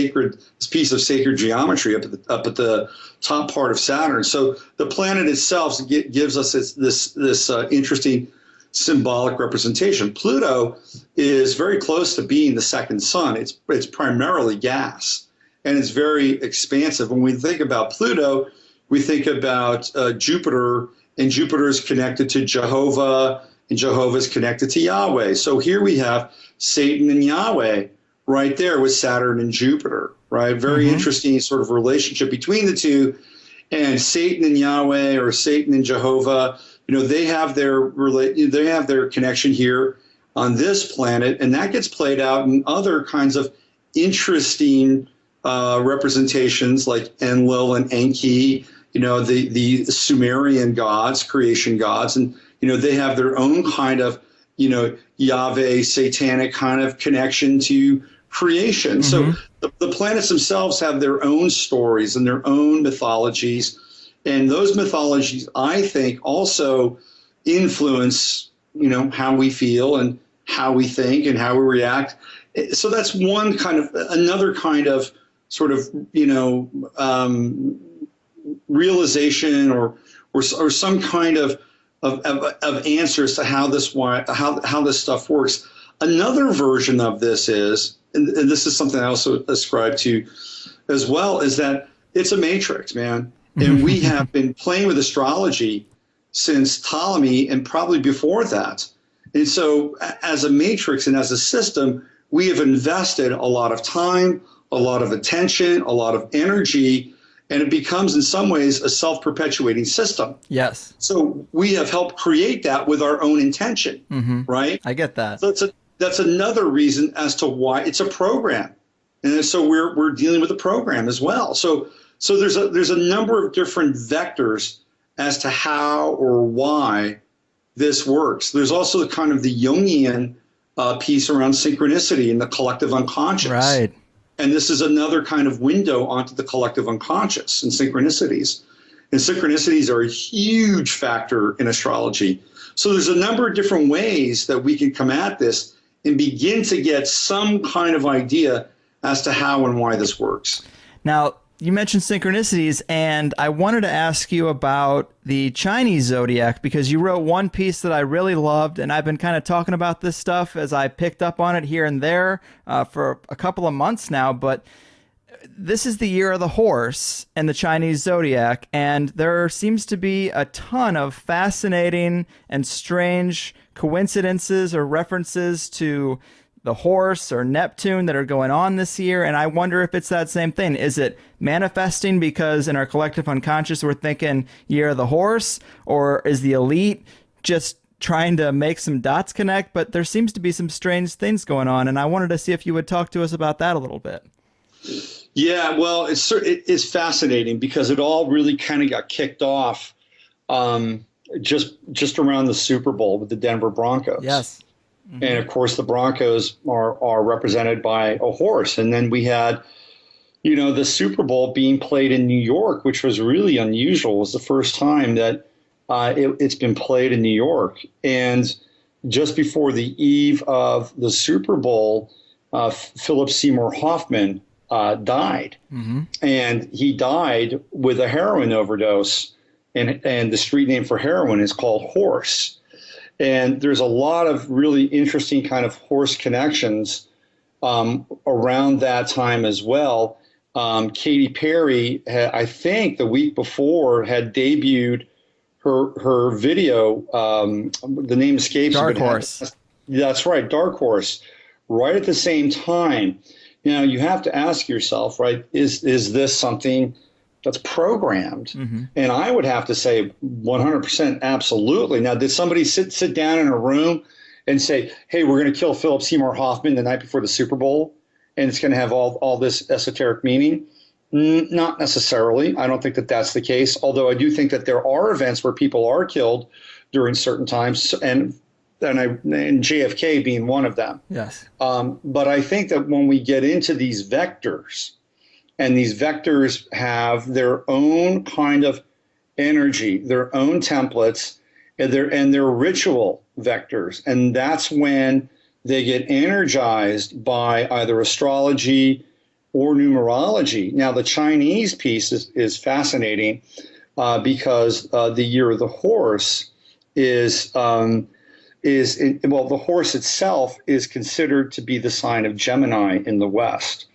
piece of sacred geometry up at the top part of Saturn. So the planet itself gives us this interesting symbolic representation. Pluto is very close to being the second sun. It's primarily gas, and it's very expansive. When we think about Pluto, we think about Jupiter, and Jupiter is connected to Jehovah, and Jehovah is connected to Yahweh. So here we have Satan and Yahweh right there with Saturn and Jupiter, right? Very interesting sort of relationship between the two. And Satan and Yahweh, or Satan and Jehovah, they have their connection here on this planet, and that gets played out in other kinds of interesting representations like Enlil and Enki, the Sumerian gods, creation gods, and they have their own kind of Yahweh satanic kind of connection to creation. So the planets themselves have their own stories and their own mythologies. And those mythologies, I think, also influence, how we feel and how we think and how we react. So that's another kind of sort of, realization or some kind of answers to how this stuff works. Another version of this is, and this is something I also ascribe to as well, is that it's a matrix, man. And we have been playing with astrology since Ptolemy and probably before that. And so as a matrix and as a system, we have invested a lot of time, a lot of attention, a lot of energy, and it becomes in some ways a self-perpetuating system. Yes. So we have helped create that with our own intention, right? I get that. So that's another reason as to why it's a program. And so we're dealing with a program as well. So there's a number of different vectors as to how or why this works. There's also kind of the Jungian piece around synchronicity and the collective unconscious. Right. And this is another kind of window onto the collective unconscious and synchronicities. And synchronicities are a huge factor in astrology. So there's a number of different ways that we can come at this and begin to get some kind of idea as to how and why this works. Now, you mentioned synchronicities, and I wanted to ask you about the Chinese Zodiac, because you wrote one piece that I really loved, and I've been kind of talking about this stuff as I picked up on it here and there for a couple of months now, but this is the year of the horse and the Chinese Zodiac, and there seems to be a ton of fascinating and strange coincidences or references to the horse or Neptune that are going on this year, and I wonder if it's that same thing. Is it manifesting because in our collective unconscious we're thinking year of the horse, or is the elite just trying to make some dots connect? But there seems to be some strange things going on, and I wanted to see if you would talk to us about that a little bit. Yeah, well, it's fascinating because it all really kind of got kicked off just around the Super Bowl with the Denver Broncos. Yes. And of course, the Broncos are represented by a horse. And then we had, the Super Bowl being played in New York, which was really unusual. It was the first time that it's been played in New York. And just before the eve of the Super Bowl, Philip Seymour Hoffman died. And he died with a heroin overdose. And the street name for heroin is called Horse. And there's a lot of really interesting kind of horse connections around that time as well. Katy Perry, I think the week before, had debuted her video. The name escapes me. Dark Horse. That's right, Dark Horse. Right at the same time. You have to ask yourself, right, is this something that's programmed? And I would have to say 100% absolutely. Now, did somebody sit down in a room and say, hey, we're going to kill Philip Seymour Hoffman the night before the Super Bowl, and it's going to have all this esoteric meaning? Not necessarily. I don't think that that's the case, although I do think that there are events where people are killed during certain times. And and JFK being one of them. Yes. But I think that when we get into these vectors, and these vectors have their own kind of energy, their own templates, and their ritual vectors, and that's when they get energized by either astrology or numerology. Now, the Chinese piece is fascinating because the year of the horse the horse itself is considered to be the sign of Gemini in the West,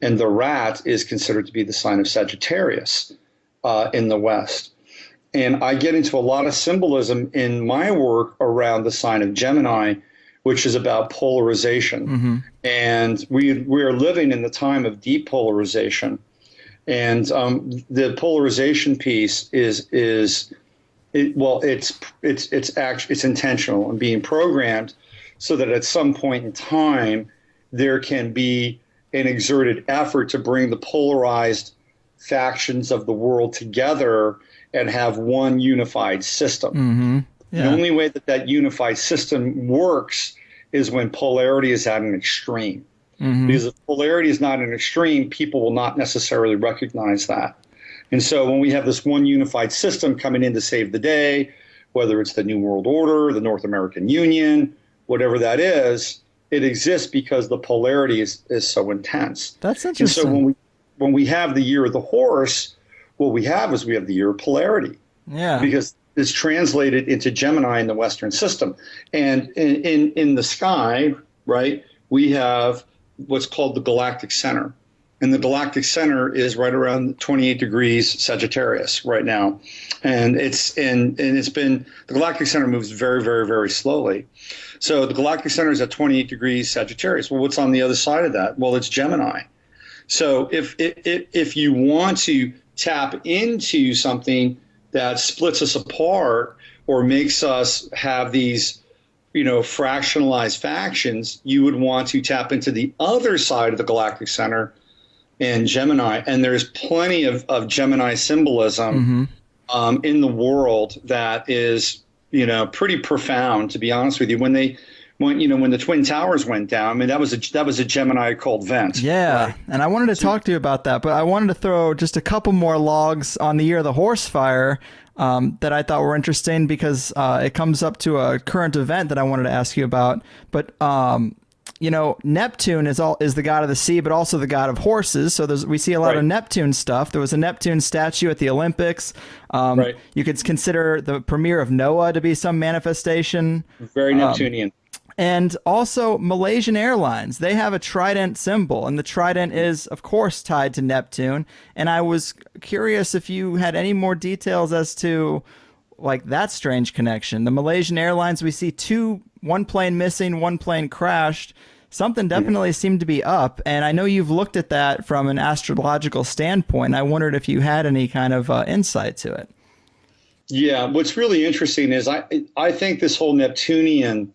and the rat is considered to be the sign of Sagittarius in the West. And I get into a lot of symbolism in my work around the sign of Gemini, which is about polarization. Mm-hmm. And we are living in the time of deep polarization. And the polarization piece it's intentional and being programmed so that at some point in time there can be an exerted effort to bring the polarized factions of the world together and have one unified system. Mm-hmm. Yeah. The only way that unified system works is when polarity is at an extreme. Mm-hmm. Because if polarity is not an extreme, people will not necessarily recognize that. And so when we have this one unified system coming in to save the day, whether it's the New World Order, the North American Union, whatever that is, it exists because the polarity is so intense. That's interesting. And so when we have the year of the horse, what we have is we have the year of polarity. Yeah. Because it's translated into Gemini in the Western system. And in the sky, right, we have what's called the galactic center. And the galactic center is right around 28 degrees Sagittarius right now. And the galactic center moves very, very, very slowly. So the galactic center is at 28 degrees Sagittarius. Well, what's on the other side of that? Well, it's Gemini. So if you want to tap into something that splits us apart or makes us have these, fractionalized factions, you would want to tap into the other side of the galactic center in Gemini. And there's plenty of Gemini symbolism in the world that is, pretty profound, to be honest with you. When the Twin Towers went down, I mean, that was a Gemini called vent. Yeah, right? And I wanted to talk to you about that, but I wanted to throw just a couple more logs on the year of the horse fire that I thought were interesting because it comes up to a current event that I wanted to ask you about. But Neptune is the god of the sea, but also the god of horses. So we see a lot of Neptune stuff. There was a Neptune statue at the Olympics. You could consider the premiere of Noah to be some manifestation. Very Neptunian. And also Malaysian Airlines, they have a trident symbol, and the trident is, of course, tied to Neptune. And I was curious if you had any more details as to that strange connection. The Malaysian Airlines, we see one plane missing, one plane crashed. Something definitely seemed to be up, and I know you've looked at that from an astrological standpoint. I wondered if you had any kind of insight to it. Yeah, what's really interesting is I think this whole Neptunian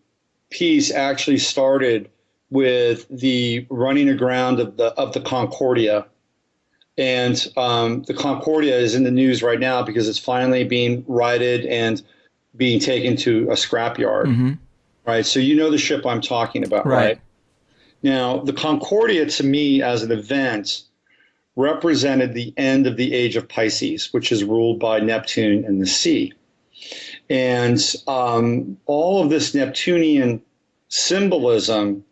piece actually started with the running aground of the Concordia. And the Concordia is in the news right now because it's finally being righted and being taken to a scrapyard. Right? So the ship I'm talking about, right? Now, the Concordia, to me, as an event, represented the end of the age of Pisces, which is ruled by Neptune and the sea. And all of this Neptunian symbolism,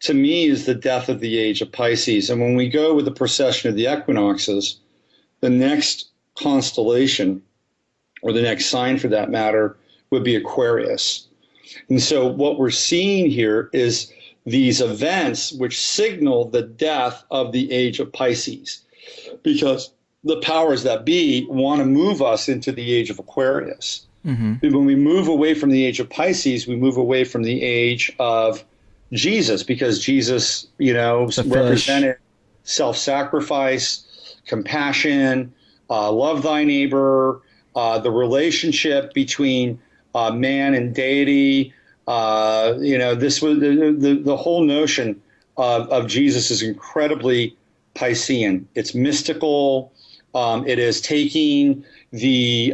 to me, is the death of the age of Pisces. And when we go with the precession of the equinoxes, the next constellation, or the next sign for that matter, would be Aquarius. And so what we're seeing here is these events which signal the death of the age of Pisces, because the powers that be want to move us into the age of Aquarius. When we move away from the age of Pisces, we move away from the age of Jesus, because Jesus, represented self-sacrifice, compassion, love thy neighbor, the relationship between man and deity. This was the whole notion of Jesus is incredibly Piscean. It's mystical. It is taking the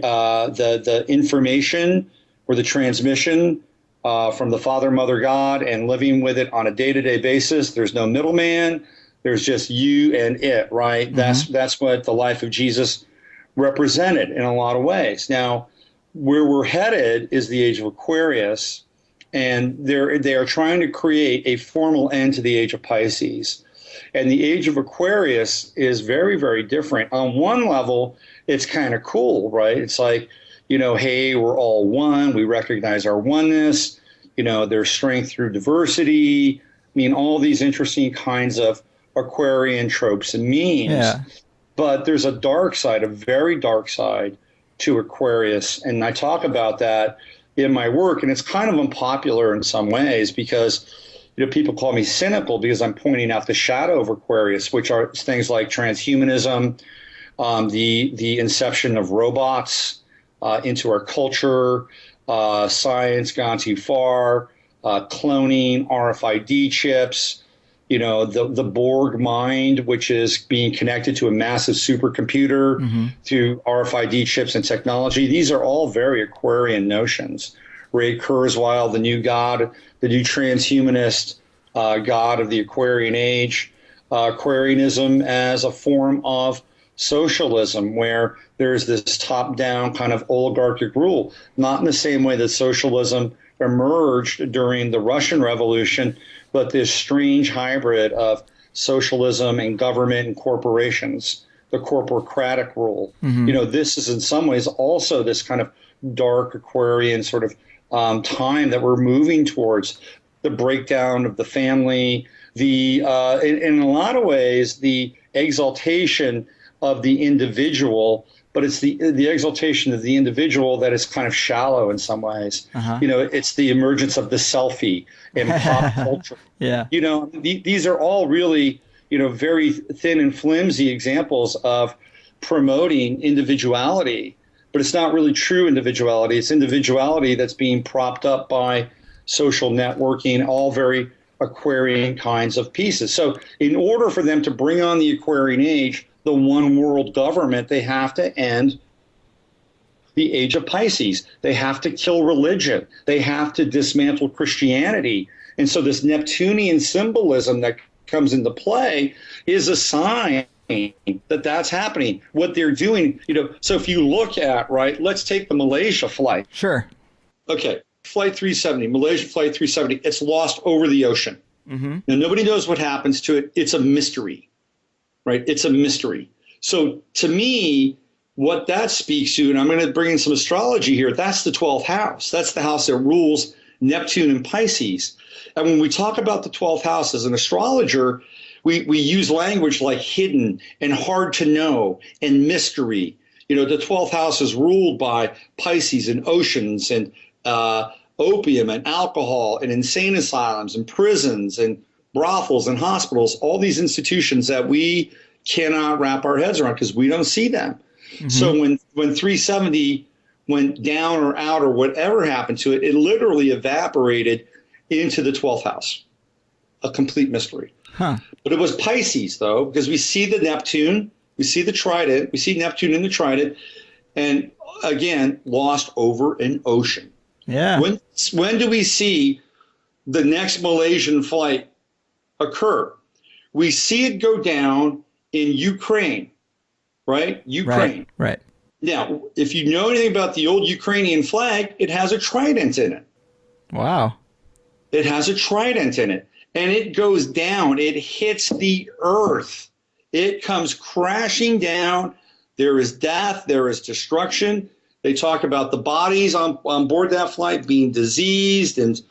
information or the transmission from the Father, Mother, God, and living with it on a day-to-day basis. There's no middleman. There's just you and it, right? Mm-hmm. That's what the life of Jesus represented in a lot of ways. Now, where we're headed is the Age of Aquarius, and they are trying to create a formal end to the Age of Pisces. And the Age of Aquarius is very, very different. On one level, it's kind of cool, right? It's like, hey, we're all one. We recognize our oneness. There's strength through diversity. I mean, all these interesting kinds of Aquarian tropes and memes. Yeah. But there's a dark side, a very dark side to Aquarius. And I talk about that in my work. And it's kind of unpopular in some ways because people call me cynical because I'm pointing out the shadow of Aquarius, which are things like transhumanism, the inception of robots into our culture, science gone too far, cloning, RFID chips, the Borg mind, which is being connected to a massive supercomputer mm-hmm. through RFID chips and technology. These are all very Aquarian notions. Ray Kurzweil, the new god, the new transhumanist god of the Aquarian age, Aquarianism as a form of socialism where there's this top-down kind of oligarchic rule, not in the same way that socialism emerged during the Russian Revolution, but this strange hybrid of socialism and government and corporations, the corporocratic rule. Mm-hmm. This is in some ways also this kind of dark Aquarian sort of time that we're moving towards, the breakdown of the family, in a lot of ways, the exaltation of the individual, but it's the exaltation of the individual that is kind of shallow in some ways. Uh-huh. It's the emergence of the selfie in pop culture. Yeah. These are all really, very thin and flimsy examples of promoting individuality, but it's not really true individuality. It's individuality that's being propped up by social networking, all very Aquarian kinds of pieces. So in order for them to bring on the Aquarian age, the one world government, they have to end the Age of Pisces. They have to kill religion. They have to dismantle Christianity. And so this Neptunian symbolism that comes into play is a sign that that's happening. What they're doing, so if you look at, right, let's take the Malaysia flight. Sure. Okay, Flight 370, Malaysia Flight 370, it's lost over the ocean. Mm-hmm. Now, nobody knows what happens to it. It's a mystery. Right? It's a mystery. So to me, what that speaks to, and I'm going to bring in some astrology here, that's the 12th house. That's the house that rules Neptune and Pisces. And when we talk about the 12th house as an astrologer, we use language like hidden and hard to know and mystery. The 12th house is ruled by Pisces and oceans and opium and alcohol and insane asylums and prisons and brothels and hospitals, all these institutions that we cannot wrap our heads around because we don't see them. Mm-hmm. So when 370 went down or out or whatever happened to it, it literally evaporated into the 12th house. A complete mystery. Huh. But it was Pisces, though, because we see the Neptune, we see the trident, we see Neptune in the trident, and again, lost over an ocean. Yeah. When do we see the next Malaysian flight occur? We see it go down in Ukraine, right? Ukraine. Right. Now, if you know anything about the old Ukrainian flag, it has a trident in it. Wow. It has a trident in it. And it goes down. It hits the earth. It comes crashing down. There is death. There is destruction. They talk about the bodies on board that flight being diseased and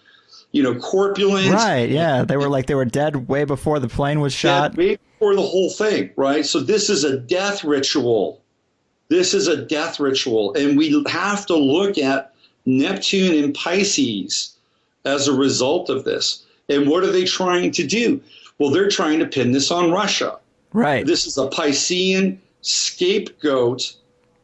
corpulent. Right, yeah. They were dead way before the plane was shot. Way before the whole thing, right? So this is a death ritual. This is a death ritual. And we have to look at Neptune and Pisces as a result of this. And what are they trying to do? Well, they're trying to pin this on Russia. Right. This is a Piscean scapegoat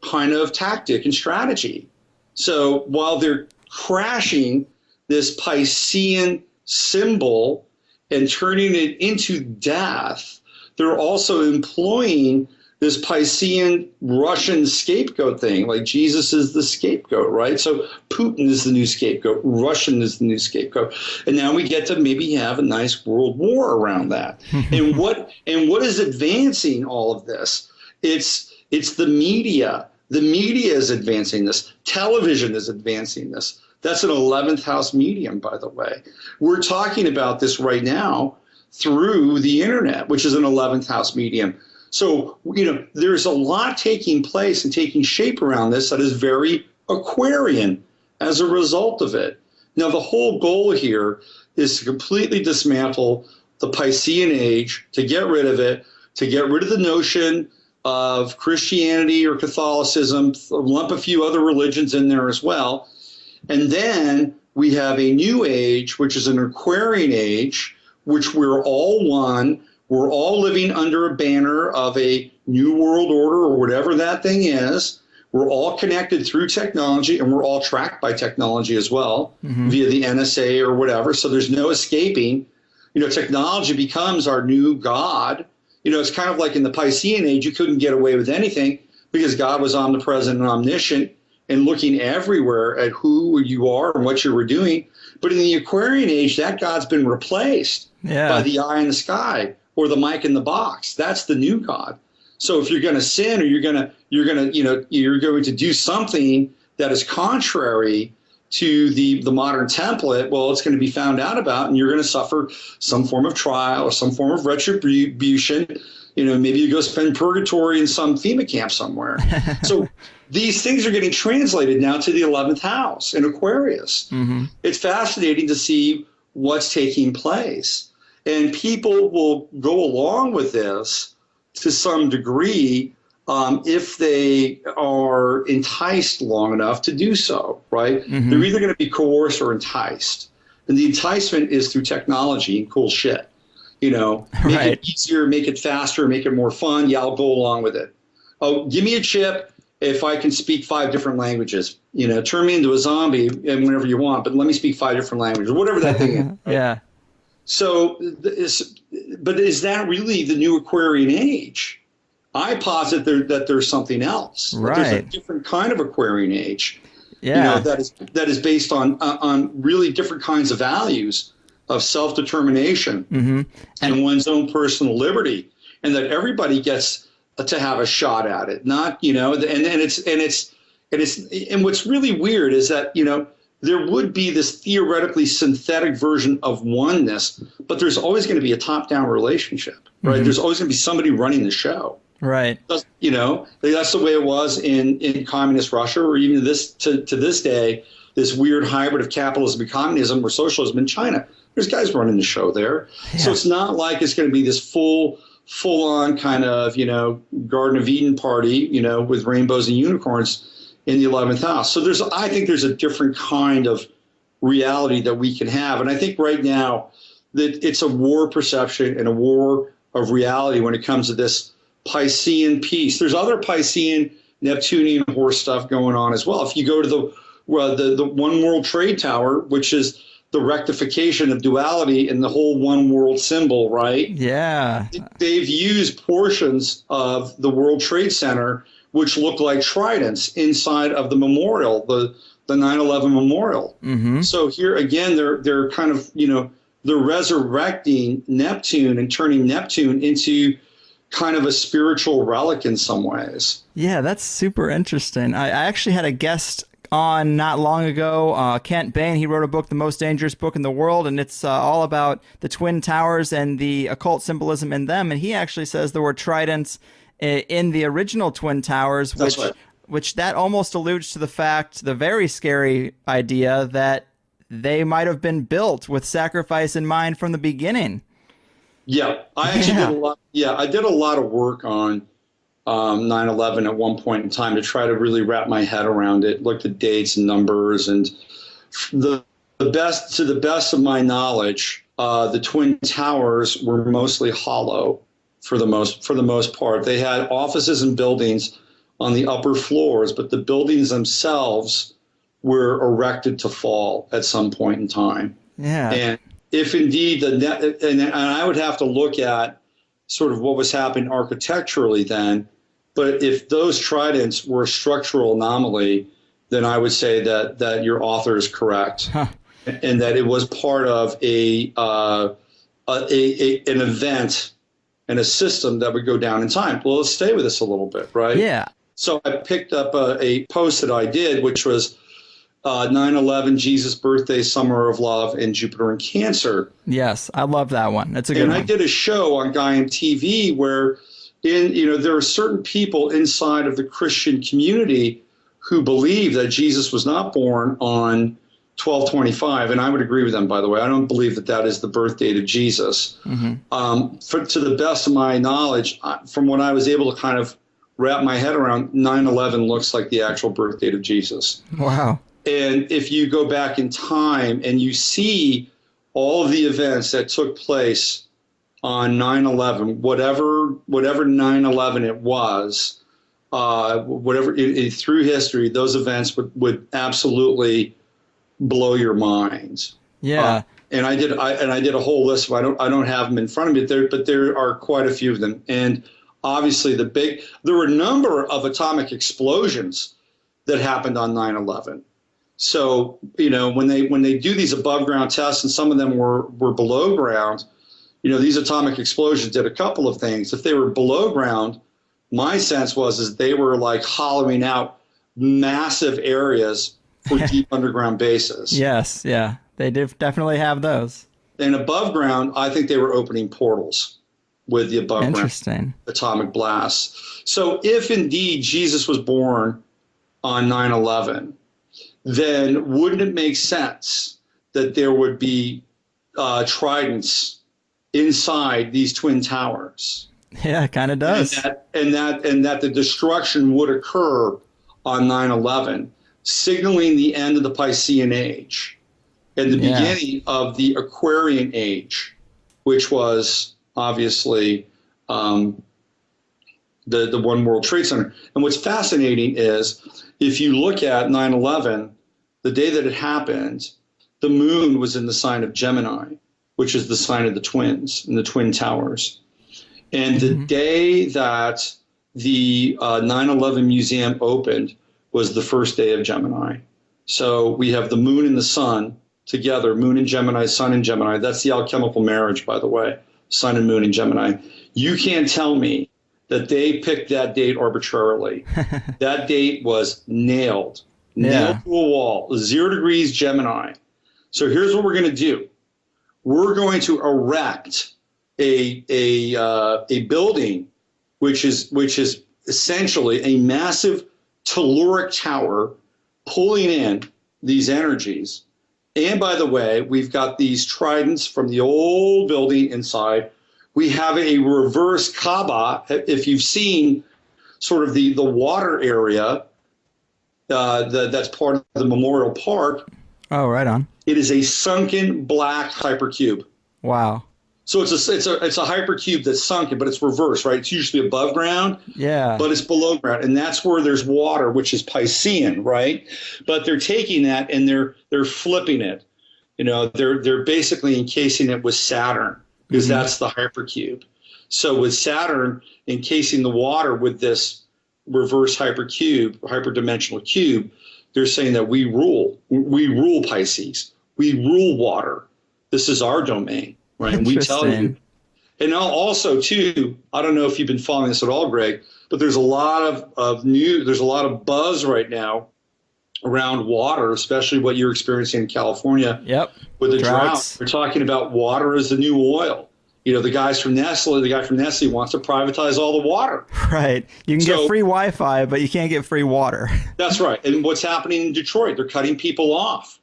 kind of tactic and strategy. So while they're crashing this Piscean symbol and turning it into death, they're also employing this Piscean Russian scapegoat thing, like Jesus is the scapegoat, right? So Putin is the new scapegoat, Russian is the new scapegoat, and now we get to maybe have a nice world war around that. and what is advancing all of this? It's the media. The media is advancing this. Television is advancing this. That's an 11th house medium, by the way. We're talking about this right now through the internet, which is an 11th house medium. So, there's a lot taking place and taking shape around this that is very Aquarian as a result of it. Now, the whole goal here is to completely dismantle the Piscean age, to get rid of it, to get rid of the notion of Christianity or Catholicism, lump a few other religions in there as well. And then we have a new age, which is an Aquarian age, which we're all one. We're all living under a banner of a new world order or whatever that thing is. We're all connected through technology, and we're all tracked by technology as well, via the NSA or whatever. So there's no escaping. Technology becomes our new God. It's kind of like in the Piscean age, you couldn't get away with anything because God was omnipresent and omniscient and looking everywhere at who you are and what you were doing. But in the Aquarian age, that God's been replaced by the eye in the sky or the mic in the box. That's the new God. So if you're going to sin or you're going to do something that is contrary to the modern template, well, it's going to be found out about, and you're going to suffer some form of trial or some form of retribution. Maybe you go spend purgatory in some FEMA camp somewhere. So these things are getting translated now to the 11th house in Aquarius. It's fascinating to see what's taking place. And people will go along with this to some degree if they are enticed long enough to do so, right? They're either going to be coerced or enticed. And the enticement is through technology and cool shit. Make it easier, make it faster, make it more fun. Yeah, I'll go along with it. Oh, give me a chip if I can speak 5 different languages. Turn me into a zombie and whenever you want, but let me speak 5 different languages, whatever that thing is. Right? Yeah. So, but is that really the new Aquarian age? I posit that there's something else. Right. There's a different kind of Aquarian age. Yeah. That is based on really different kinds of values of self-determination and one's own personal liberty, and that everybody gets to have a shot at it. Not, and what's really weird is that, there would be this theoretically synthetic version of oneness, but there's always going to be a top-down relationship, right? There's always going to be somebody running the show. Right. That's the way it was in communist Russia, or even to this day, this weird hybrid of capitalism and communism or socialism in China. There's guys running the show there. Yeah. So it's not like it's going to be this full-on kind of, Garden of Eden party, with rainbows and unicorns in the 11th house. So I think there's a different kind of reality that we can have. And I think right now that it's a war perception and a war of reality when it comes to this Piscean piece. There's other Piscean, Neptunian horse stuff going on as well. If you go to the One World Trade Tower, which is the rectification of duality in the whole one world symbol, right? Yeah. They've used portions of the World Trade Center which look like tridents inside of the memorial, the 9/11 memorial. So here again, they're kind of, they're resurrecting Neptune and turning Neptune into kind of a spiritual relic in some ways. Yeah, that's super interesting. I actually had a guest on not long ago, Kent Bain. He wrote a book, The Most Dangerous Book in the World, and it's all about the Twin Towers and the occult symbolism in them. And he actually says there were tridents in the original Twin Towers, which that almost alludes to the very scary idea that they might have been built with sacrifice in mind from the beginning. Yeah, I actually did a lot. Yeah, I did a lot of work on 9/11 at one point in time to try to really wrap my head around it, looked at dates and numbers, and to the best of my knowledge, the Twin Towers were mostly hollow. For the most part, they had offices and buildings on the upper floors, but the buildings themselves were erected to fall at some point in time. Yeah. And if indeed and I would have to look at sort of what was happening architecturally then, But if those tridents were a structural anomaly, then I would say that your author is correct, and that it was part of an event and a system that would go down in time. Well, let's stay with this a little bit, right? Yeah. So I picked up a post that I did, which was 9/11, Jesus' birthday, summer of love, and Jupiter in Cancer. Yes, I love that one. That's a good one. And I did a show on Gaiam TV where there are certain people inside of the Christian community who believe that Jesus was not born on 12/25, and I would agree with them, by the way. I don't believe that is the birth date of Jesus. Mm-hmm. To the best of my knowledge, from what I was able to kind of wrap my head around, 9/11 looks like the actual birth date of Jesus. Wow. And if you go back in time and you see all of the events that took place on 9/11, whatever 9/11 it was, through history, those events would absolutely blow your mind. Yeah. And I did a whole list of, I don't have them in front of me, but there are quite a few of them. And obviously there were a number of atomic explosions that happened on 9/11. So, when they do these above ground tests, and some of them were below ground, these atomic explosions did a couple of things. If they were below ground, my sense is they were like hollowing out massive areas for deep underground bases. Yes, yeah. They definitely have those. And above ground, I think they were opening portals with the above ground atomic blasts. So if indeed Jesus was born on 9/11, then wouldn't it make sense that there would be tridents inside these twin towers? Yeah, it kind of does. And that the destruction would occur on 9/11, signaling the end of the Piscean Age and the beginning of the Aquarian Age, which was obviously the One World Trade Center. And what's fascinating is, if you look at 9/11, the day that it happened, the moon was in the sign of Gemini, which is the sign of the twins and the twin towers. And the day that the 9/11 museum opened was the first day of Gemini. So we have the moon and the sun together, moon and Gemini, sun and Gemini. That's the alchemical marriage, by the way, sun and moon and Gemini. You can't tell me that they picked that date arbitrarily. That date was nailed to a wall, 0 degrees Gemini. So here's what we're going to do. We're going to erect a building which is essentially a massive telluric tower pulling in these energies. And by the way, we've got these tridents from the old building inside. We have a reverse Kaaba. If you've seen sort of the water area that's part of the Memorial Park. Oh, right on. It is a sunken black hypercube. Wow. So it's a hypercube that's sunken, but it's reversed, right? It's usually above ground, but it's below ground, and that's where there's water, which is Piscean, right? But they're taking that and they're flipping it. They're basically encasing it with Saturn, because that's the hypercube. So with Saturn encasing the water with this reverse hyperdimensional cube, they're saying that we rule Pisces, we rule water. This is our domain. Right, and we tell you. And also, too, I don't know if you've been following this at all, Greg, but there's a lot of news, there's a lot of buzz right now around water, especially what you're experiencing in California with the drought. They're talking about water as the new oil. The guy from Nestle wants to privatize all the water. Right. You can get free Wi-Fi, but you can't get free water. That's right. And what's happening in Detroit? They're cutting people off.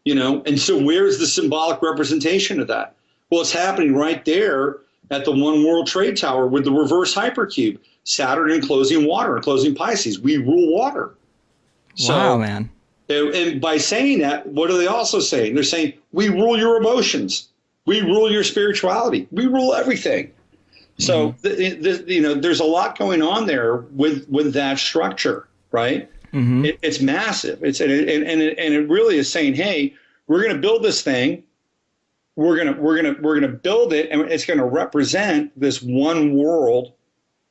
And so where's the symbolic representation of that? Well, it's happening right there at the One World Trade Tower with the reverse hypercube. Saturn enclosing water, enclosing Pisces. We rule water. Wow, man. And by saying that, what are they also saying? They're saying, we rule your emotions. We rule your spirituality. We rule everything. So, there's a lot going on there with that structure, right? It's massive. And it really is saying, hey, we're going to build this thing. We're gonna build it, and it's going to represent this one world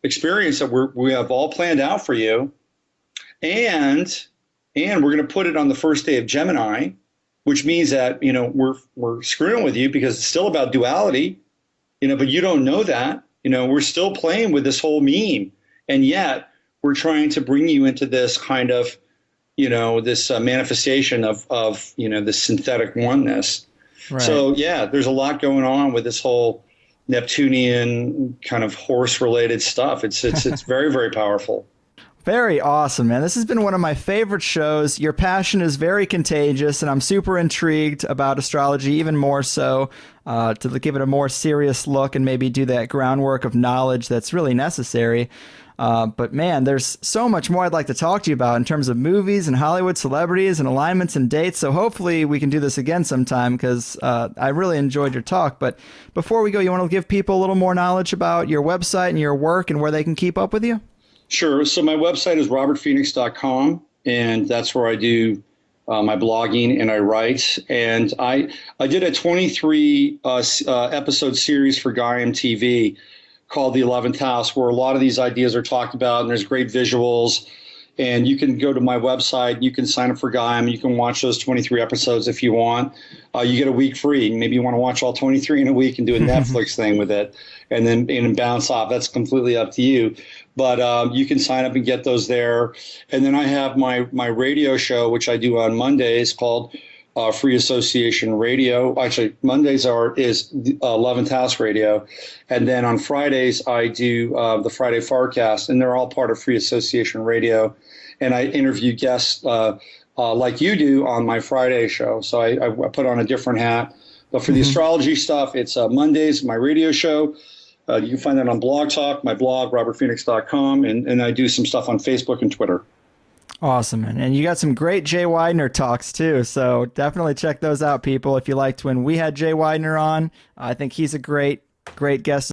experience that we have all planned out for you. And we're going to put it on the first day of Gemini, which means that, we're screwing with you because it's still about duality, but you don't know that. We're still playing with this whole meme. And yet we're trying to bring you into this kind of, this manifestation of this synthetic oneness. Right. So, yeah, there's a lot going on with this whole Neptunian kind of horse-related stuff. It's very, very powerful. Very awesome, man. This has been one of my favorite shows. Your passion is very contagious, and I'm super intrigued about astrology, even more so, to give it a more serious look and maybe do that groundwork of knowledge that's really necessary. But man, there's so much more I'd like to talk to you about in terms of movies and Hollywood celebrities and alignments and dates. So hopefully we can do this again sometime, because I really enjoyed your talk. But before we go, you want to give people a little more knowledge about your website and your work and where they can keep up with you? Sure. So my website is robertphoenix.com, and that's where I do my blogging and I write. And I did a 23 episode series for Gaia TV called The 11th House, where a lot of these ideas are talked about, and there's great visuals. And you can go to my website, you can sign up for Gaia, you can watch those 23 episodes if you want. You get a week free. Maybe you want to watch all 23 in a week and do a Netflix thing with it, and then bounce off. That's completely up to you. But you can sign up and get those there. And then I have my radio show, which I do on Mondays, called Free Association Radio. Actually, Mondays is 11th House Radio. And then on Fridays, I do the Friday Forecast, and they're all part of Free Association Radio. And I interview guests like you do on my Friday show. So I put on a different hat. But for the astrology stuff, it's Mondays, my radio show. You can find that on Blog Talk, my blog, robertphoenix.com, and I do some stuff on Facebook and Twitter. Awesome, man. And you got some great Jay Weidner talks, too, so definitely check those out, people. If you liked when we had Jay Weidner on, I think he's a great guest